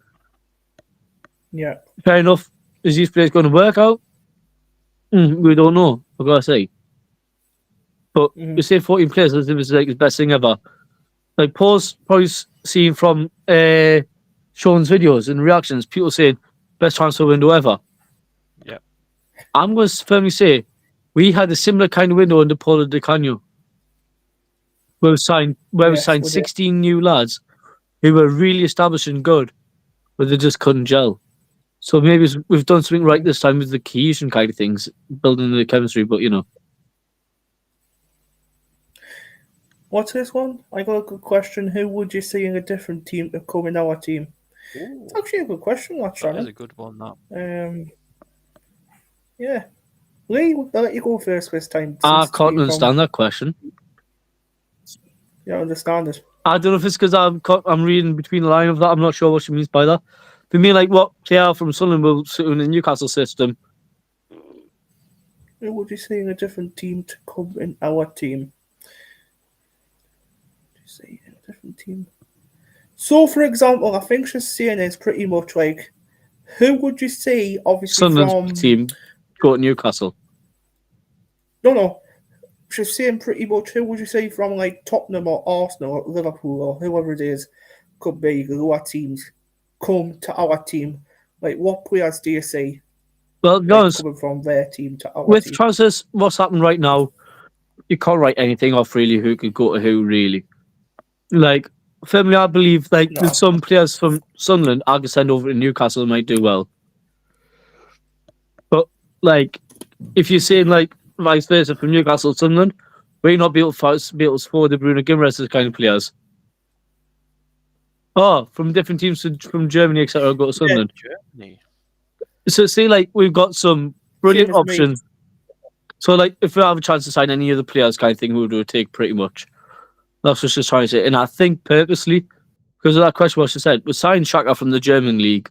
Yeah. Fair enough. Is these players going to work out? We don't know, I've got to say. But you say 14 players as if it's like the best thing ever. Like Paul's probably seen from Sean's videos and reactions, people saying best transfer window ever. Yeah. I'm going to firmly say we had a similar kind of window under Paulo Di Canio. Where we signed 16 new lads who were really established and good, but they just couldn't gel. So maybe we've done something right this time with the cohesion kind of things, building the chemistry, but you know. What's this one? I got a good question. Who would you see in a different team to come in our team? Ooh, It's actually a good question, that actually. is a good one, that. Yeah. Lee, I'll let you go first this time. I can't understand that question. You don't understand it. I don't know if it's because I'm reading between the line of that. I'm not sure what she means by that. For me, like what player from Sunderland will sit in the Newcastle system? Who would you see in a different team to come in our team? See in a different team. So, for example, I think she's saying it's pretty much like, who would you see, obviously, Sunderland's team go to Newcastle? No. She's saying pretty much who would you say from like Tottenham or Arsenal or Liverpool or whoever it is could be lower teams come to our team. Like, what players do you see? Well, to be honest, coming from their team to our with team. transfers, what's happened right now, you can't write anything off really who could go to who, really. Like, firmly, I believe with some players from Sunderland, I could send over to Newcastle and might do well. But, like, if you're saying, like, vice versa from Newcastle to Sunderland, we not be able to afford the Bruno Guimaraes kind of players. Oh, from different teams from Germany, etc., go to Sunderland. Germany. So, see, like, we've got some brilliant options. So, like, if we have a chance to sign any of the players kind of thing, we would take pretty much. That's what she's trying to say. And I think purposely, because of that question, what she said, we signed Xhaka from the German league.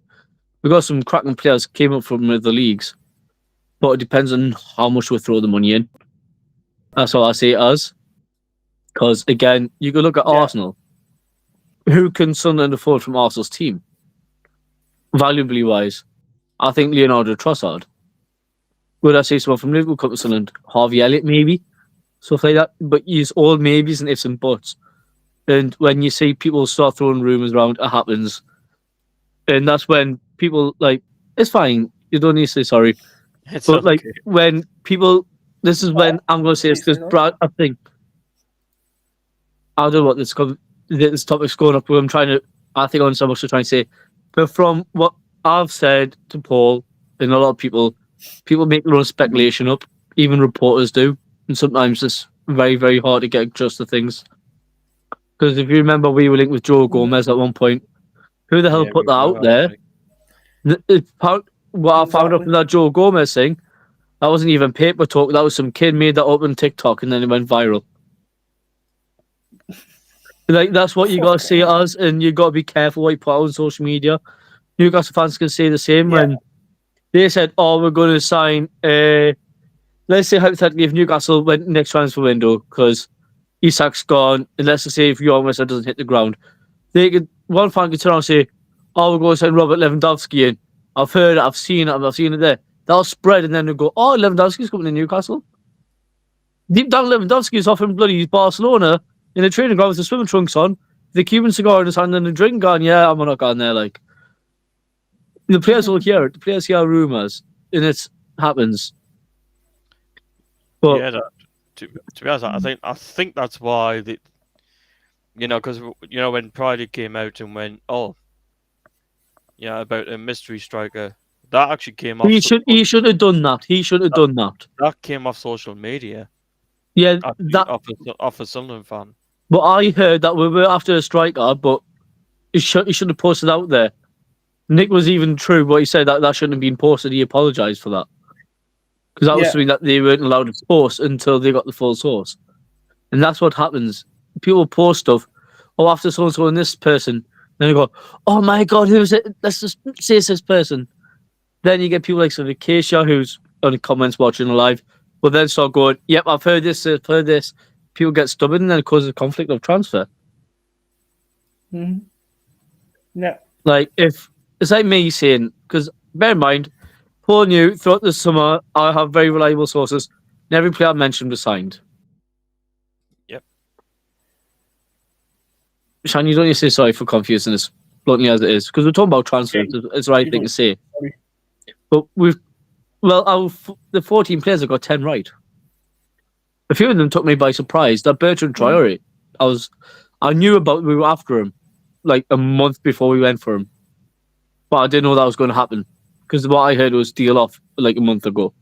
We got some cracking players came up from the leagues. But it depends on how much we throw the money in. That's what I see it as. Because, again, you can look at Arsenal. Who can Sunderland afford from Arsenal's team? Valuably wise, I think Leonardo Trossard. Would I say someone from Liverpool come to Sunderland? Harvey Elliott, maybe? Stuff like that. But use all maybes and ifs and buts. And when you see people start throwing rumours around, it happens. And that's when people, like, it's fine. You don't need to say sorry. It's but, okay. like, when people... This is when I'm going to say this, because Brad, I think... I don't know what this topic's going up with. I think I understand what you're trying to say. But from what I've said to Paul and a lot of people make their own speculation up. Even reporters do. And sometimes it's very, very hard to get just the things. Because if you remember, we were linked with Joe Gomez at one point. Who the hell put that out there? What I found out from that Joe Gomez thing, that wasn't even paper talk. That was some kid made that up on TikTok and then it went viral. Like, that's what you got to see it as, and you got to be careful what you put out on social media. Newcastle fans can say the same when they said, "Oh, we're going to sign." Let's say hypothetically, if Newcastle went next transfer window because Isak's gone, and let's say if Jorgensen doesn't hit the ground, one fan could turn around and say, "Oh, we're going to sign Robert Lewandowski in." I've heard it, I've seen it there. That'll spread, and then they'll go, "Oh, Lewandowski's coming to Newcastle." Deep down, Lewandowski's off in bloody Barcelona. In a training ground with the swimming trunks on, the Cuban cigar in his hand and a drink gone, I'm not going there, like. The players will hear it. The players hear rumours, and it happens. But, to be honest, I think that's why because when Pride came out and went, about a mystery striker That actually came off. He should have done that. He should have done that. That came off social media. Yeah, Actually, that. off a Sunderland fan. But I heard that we were after a striker, but he should have posted out there. Nick was even true, but he said that shouldn't have been posted. He apologised for that because that was Yeah. something that they weren't allowed to post until they got the full source, and that's what happens. People post stuff. Oh, after so and so and this person, then they go, "Oh my god, who is it? Let's just say it's this person." Then you get people like Sort of Keisha, who's on the comments watching live, but then start going, "Yep, I've heard this, I've heard this." People get stubborn, and then it causes a conflict of transfer. Mm-hmm. Yeah. Like if it's like me saying, because bear in mind, Paul knew throughout the summer I have very reliable sources, and every player I mentioned was signed. Yep. Shan, you don't need to say sorry for confusing this bluntly as it is, because we're talking about transfers. It's the right thing to say. Sorry. But the 14 players have got 10 right. A few of them took me by surprise. That Bertrand Traore, I knew about we were after him like a month before we went for him, but I didn't know that was going to happen because what I heard was deal off like a month ago,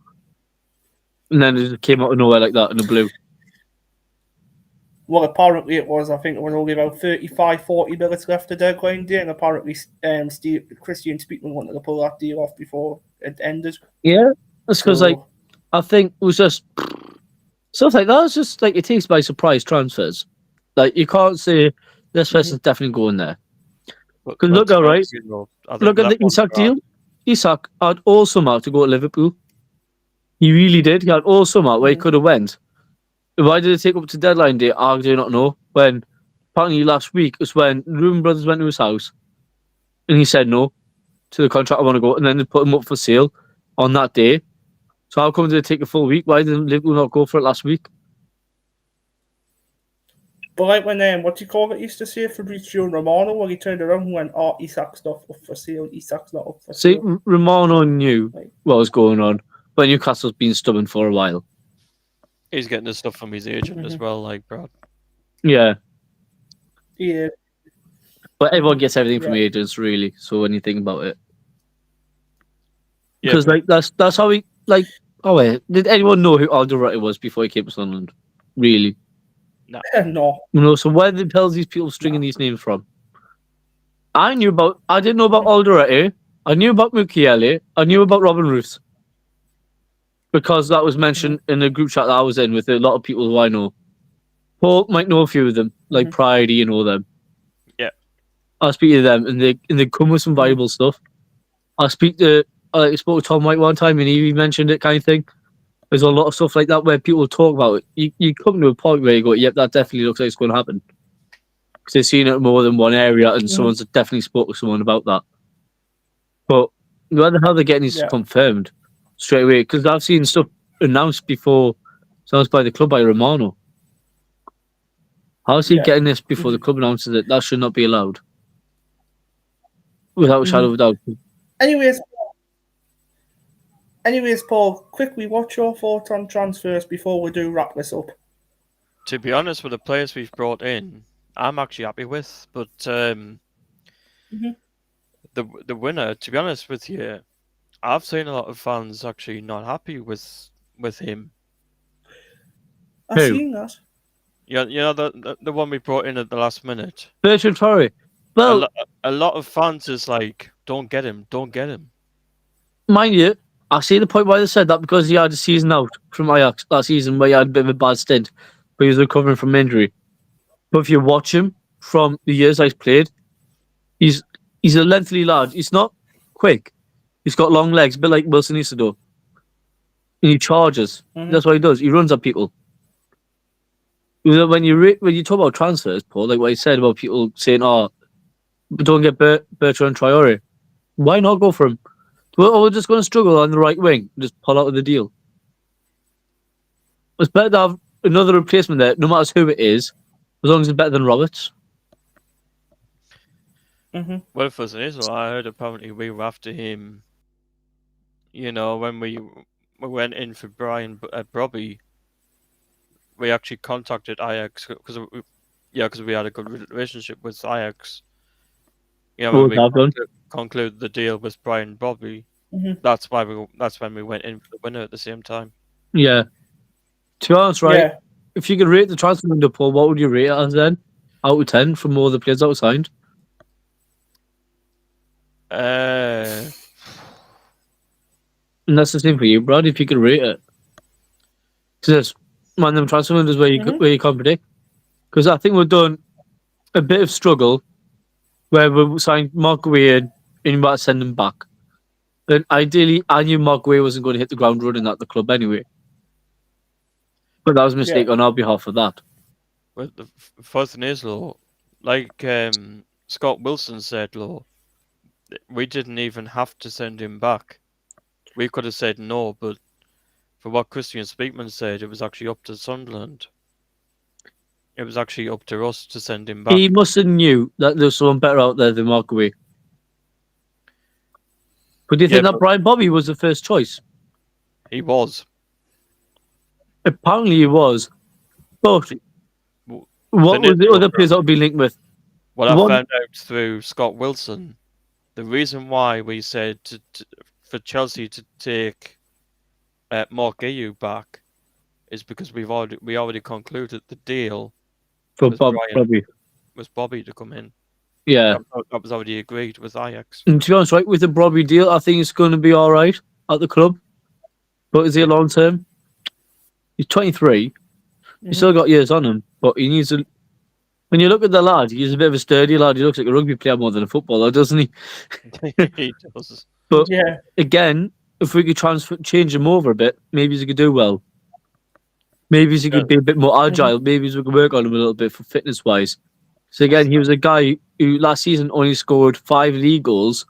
and then it just came out of nowhere like that in the blue. Well, apparently it was. I think it was only about 35-40 minutes left of deadline day, and apparently Christian Speakman wanted to pull that deal off before it ended. Yeah, that's because I think it was just stuff like that. It's just like it takes by surprise transfers. Like you can't say this person's definitely going there. Because look, all right, look at the Isak deal. Isak had all summer to go to Liverpool. He really did. He had all summer where he could have went. Why did it take up to deadline day? I do not know. When apparently last week was when Ruben Brothers went to his house and he said no to the contract. I want to go, and then they put him up for sale on that day. So how come did it take a full week? Why didn't Liverpool not go for it last week? But like when what do you call it? Used to say Fabrizio Romano when he turned around and went, "Oh, Isak's not up for sale. Isak's not up for sale." See, Romano knew what was going on, but Newcastle's been stubborn for a while. He's getting the stuff from his agent as well, like Brad. Yeah. Yeah. But everyone gets everything from agents, really. So when you think about it, because like that's how he like. Oh wait, did anyone know who Alderweireld was before he came to Sunderland? Really? No. No. So where the hell are these people stringing these names from? I didn't know about Alderweireld. I knew about Mukiele. I knew about Robin Roos. Because that was mentioned in the group chat that I was in with a lot of people who I know. Paul might know a few of them, like Priority and all them. Yeah. I speak to them and they come with some valuable stuff. I spoke to Tom White one time and he mentioned it kind of thing. There's a lot of stuff like that where people talk about it. You come to a point where you go, yep, that definitely looks like it's going to happen. Because they've seen it more than one area and someone's definitely spoke to someone about that. But where the hell they're getting this confirmed straight away? Because I've seen stuff announced before, announced by the club by Romano. How is he getting this before the club announces it? That should not be allowed. Without a shadow of a doubt. Anyways, Paul, quickly, what's your thoughts on transfers before we do wrap this up? To be honest, with the players we've brought in, I'm actually happy with. But the winner, to be honest with you, I've seen a lot of fans actually not happy with him. I've seen that. Yeah, you know the one we brought in at the last minute. Bertrand Traore. Well, a lot of fans is like, don't get him. Mind you, I see the point why they said that because he had a season out from Ajax last season where he had a bit of a bad stint, but he was recovering from injury. But if you watch him from the years he's played, he's a lengthy lad. He's not quick. He's got long legs, a bit like Wilson Isidore. And he charges. That's what he does. He runs at people. When you talk about transfers, Paul, like what you said about people saying, "Oh, but don't get Bertrand Traore," why not go for him? We're just going to struggle on the right wing. Just pull out of the deal. It's better to have another replacement there, no matter who it is, as long as it's better than Roberts. Well, for Zanizo, I heard apparently we were after him. You know, when we went in for Brian Brobby, we actually contacted Ajax because we had a good relationship with Ajax. You know, when we concluded the deal with Brian Brobby. Mhm. That's when we went in for the winner at the same time. Yeah. To be honest, right? Yeah. If you could rate the transfer window, Paul, what would you rate it as then? Out of 10 from all the players that were signed? Uh, And that's the same for you, Brad, if you could rate it. Because man, them transfer windows where you can't predict. Because I think we've done a bit of struggle where we signed Mark Weir and you might send him back. But ideally, I knew Mark Weir wasn't going to hit the ground running at the club anyway. But that was a mistake on our behalf for that. but the first thing is, though, like Scott Wilson said, though, we didn't even have to send him back. We could have said no, but for what Christian Speakman said, it was actually up to Sunderland. It was actually up to us to send him back. He must have knew that there was someone better out there than Mark Weir. But do you think that Brian Bobby was the first choice? He was. Apparently he was. But what were the other players that would be linked with? What I found out through Scott Wilson, the reason why we said for Chelsea to take Mark Ayew back is because we already concluded the deal for Bobby to come in. Yeah, that was already agreed with Ajax. And to be honest, right, with the Bobby deal, I think it's going to be all right at the club. But is he a long term? He's 23. He's still got years on him, but he needs to. When you look at the lad, he's a bit of a sturdy lad. He looks like a rugby player more than a footballer, doesn't he? He does. But again, if we could change him over a bit, maybe he could do well. Maybe he could be a bit more agile. Maybe we could work on him a little bit for fitness wise. So again, he was a guy who last season only scored 5 league goals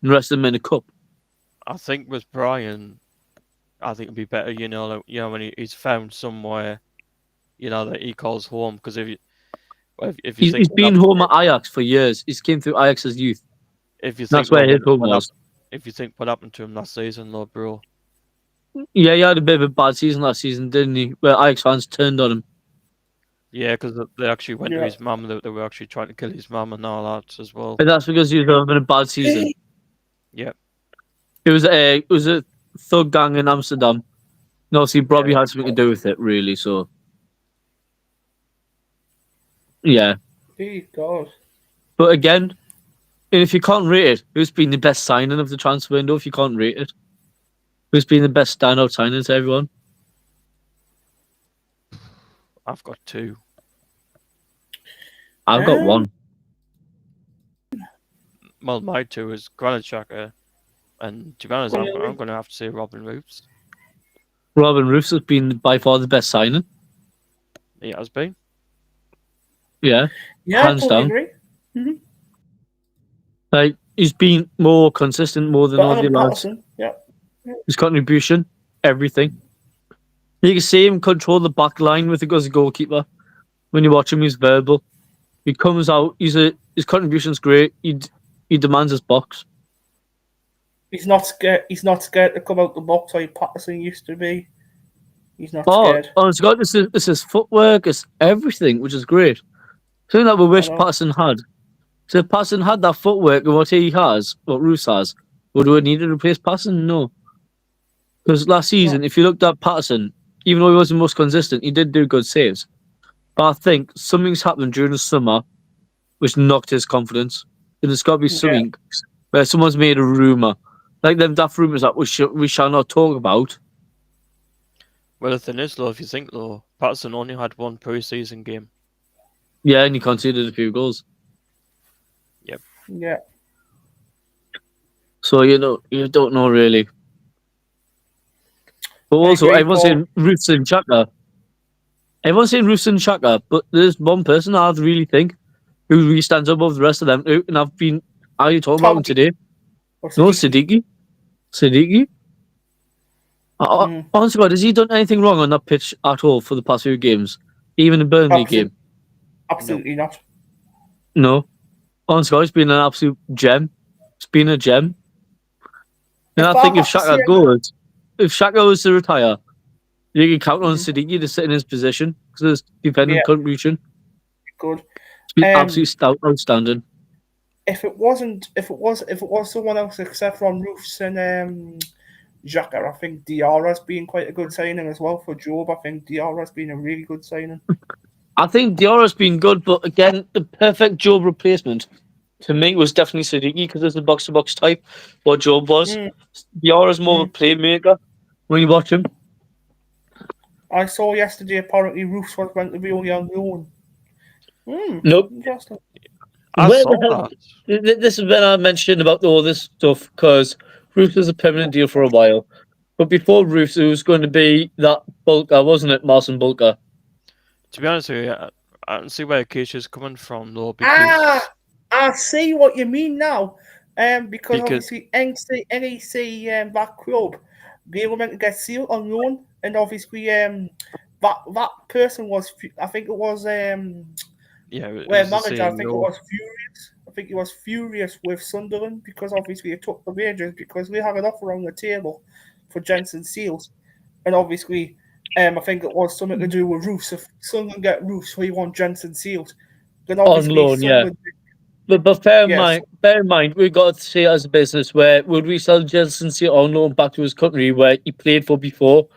and the rest of them in a cup. I think with Brian, I think it'd be better, when he's found somewhere, that he calls home. Because if he's been home at Ajax for years. He's came through Ajax's youth. That's where his home was. If you think what happened to him last season, though, bro. Yeah, he had a bit of a bad season last season, didn't he? Where Ajax fans turned on him. Yeah, because they actually went to his mum. They were actually trying to kill his mum and all that as well. And that's because he was having a bad season. Yeah. It was a thug gang in Amsterdam. No, see, Bobby had something to do with it, really. So, yeah. Dear God. But again, if you can't rate it, who's been the best signing of the transfer window? If you can't rate it, who's been the best standout signing to everyone? I've got 2. I've got 1. Well, my 2 is Granit Xhaka, and to be honest, I'm going to have to say Robin Roofs. Robin Roofs has been by far the best signing. He has been. Yeah, hands down. Agree. Like he's been more consistent, more than all the lads. Yeah. His contribution, everything. You can see him control the back line with as a goalkeeper. When you watch him, he's verbal. He comes out. His contribution's great. He demands his box. He's not scared. He's not scared to come out the box like Patterson used to be. He's not scared. Oh, it's got this his footwork. It's everything, which is great. Something that we wish Patterson had. So if Patterson had that footwork and what he has, what Roos has, would we need to replace Patterson? No. Because last season, if you looked at Patterson, even though he wasn't most consistent, he did do good saves. But I think something's happened during the summer which knocked his confidence. And there's got to be something where someone's made a rumour. Like them daft rumours that we shall not talk about. Well, the thing is, though, if you think, though, Patterson only had 1 pre-season game. Yeah, and he conceded a few goals. Yep. Yeah. So, you don't know really. But also, everyone's saying Roofs and Xhaka. Everyone's saying Roofs and Xhaka, but there's one person I really think who really stands above the rest of them, and I've been already talking about him today. No, Siddiqui. Honestly, God, has he done anything wrong on that pitch at all for the past few games? Even the Burnley game? Absolutely not. No. Honestly, God, it's been an absolute gem. It's been a gem. And I think if Xhaka was to retire, you can count on Siddiqui to sit in his position because of his defending contribution. Good. It's been absolutely outstanding. if it was someone else except from Roofs and Xhaka, I think Diarra's been quite a good signing as well for Job. I think Diarra's been a really good signing. I think Diarra's been good, but again, the perfect Job replacement to me was definitely Siddiqui because it's a box-to-box type. What Job was, Diarra's more of a playmaker when you watch him. I saw yesterday apparently Roofs was meant to be only on loan. Nope. Interesting. I Where saw the hell? This is when I mentioned about all this stuff because Roofs was a permanent deal for a while. But before Roofs, it was going to be that Bulker, wasn't it? Marcin Bulker. To be honest with you, I don't see where Keisha's coming from though, because I see what you mean now. Because Because- obviously NEC that club, they were meant to get sealed on loan, and obviously that person was, I think it was yeah, it where was the manager, I same think it law. was furious. I think he was furious with Sunderland because obviously it took the wages because we had an offer on the table for Jensen Seals, and obviously I think it was something to do with Roofs. If Sunderland get Roofs, we want Jensen Seals. Then obviously loan, yeah. Sunderland, But bear in yes. mind, we've got to see it as a business where would we sell Jensen Seal on loan back to his country where he played for before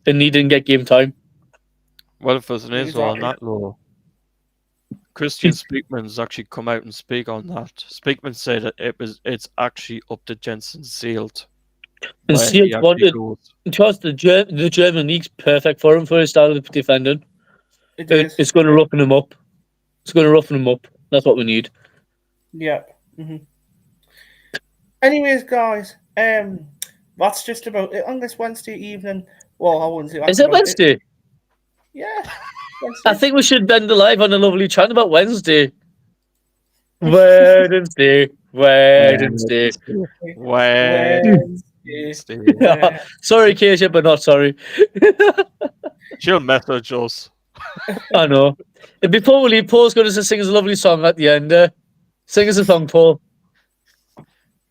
and he didn't get game time? Well, if there's an issue on Exactly. that law, Christian Speakman's actually come out and speak on that. Speakman said that it's actually up to Jensen Sealed. And where Sealed he actually wanted, goes. because the German league's perfect for him for his style of defending. It is. It's going to roughen him up. It's going to roughen him up. That's what we need. Yep. Anyways, guys, that's just about it on this Wednesday evening. Well, I wouldn't say that's Is it about Wednesday? Yeah. I think we should end the live on a lovely chat about Wednesday. Wednesday. Wednesday. Sorry, Keisha, but not sorry. She'll message us. I know. And before we leave, Paul's going to sing us a lovely song at the end. Sing us a song, Paul.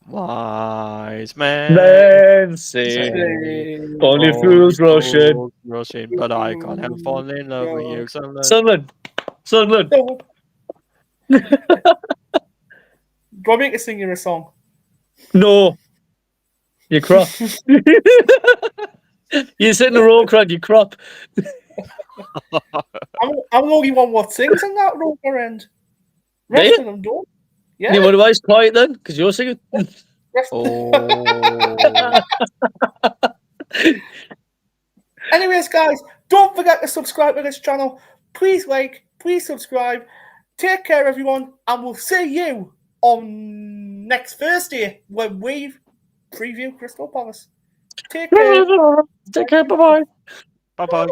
Wise man. Men say only fools rush in. Rushing, but I can't help falling in love with you. Sunderland. Do I make a sing you a song? No. You crop. You sit in the row crowd, you crop. I'm the only one what sings in that rover end. Rest of them don't. Yeah. You want to quiet then? Because you're singing. Anyways, guys, don't forget to subscribe to this channel. Please like, please subscribe. Take care, everyone, and we'll see you on next Thursday when we preview Crystal Palace. Take care. Take care. Bye-bye. Bye-bye.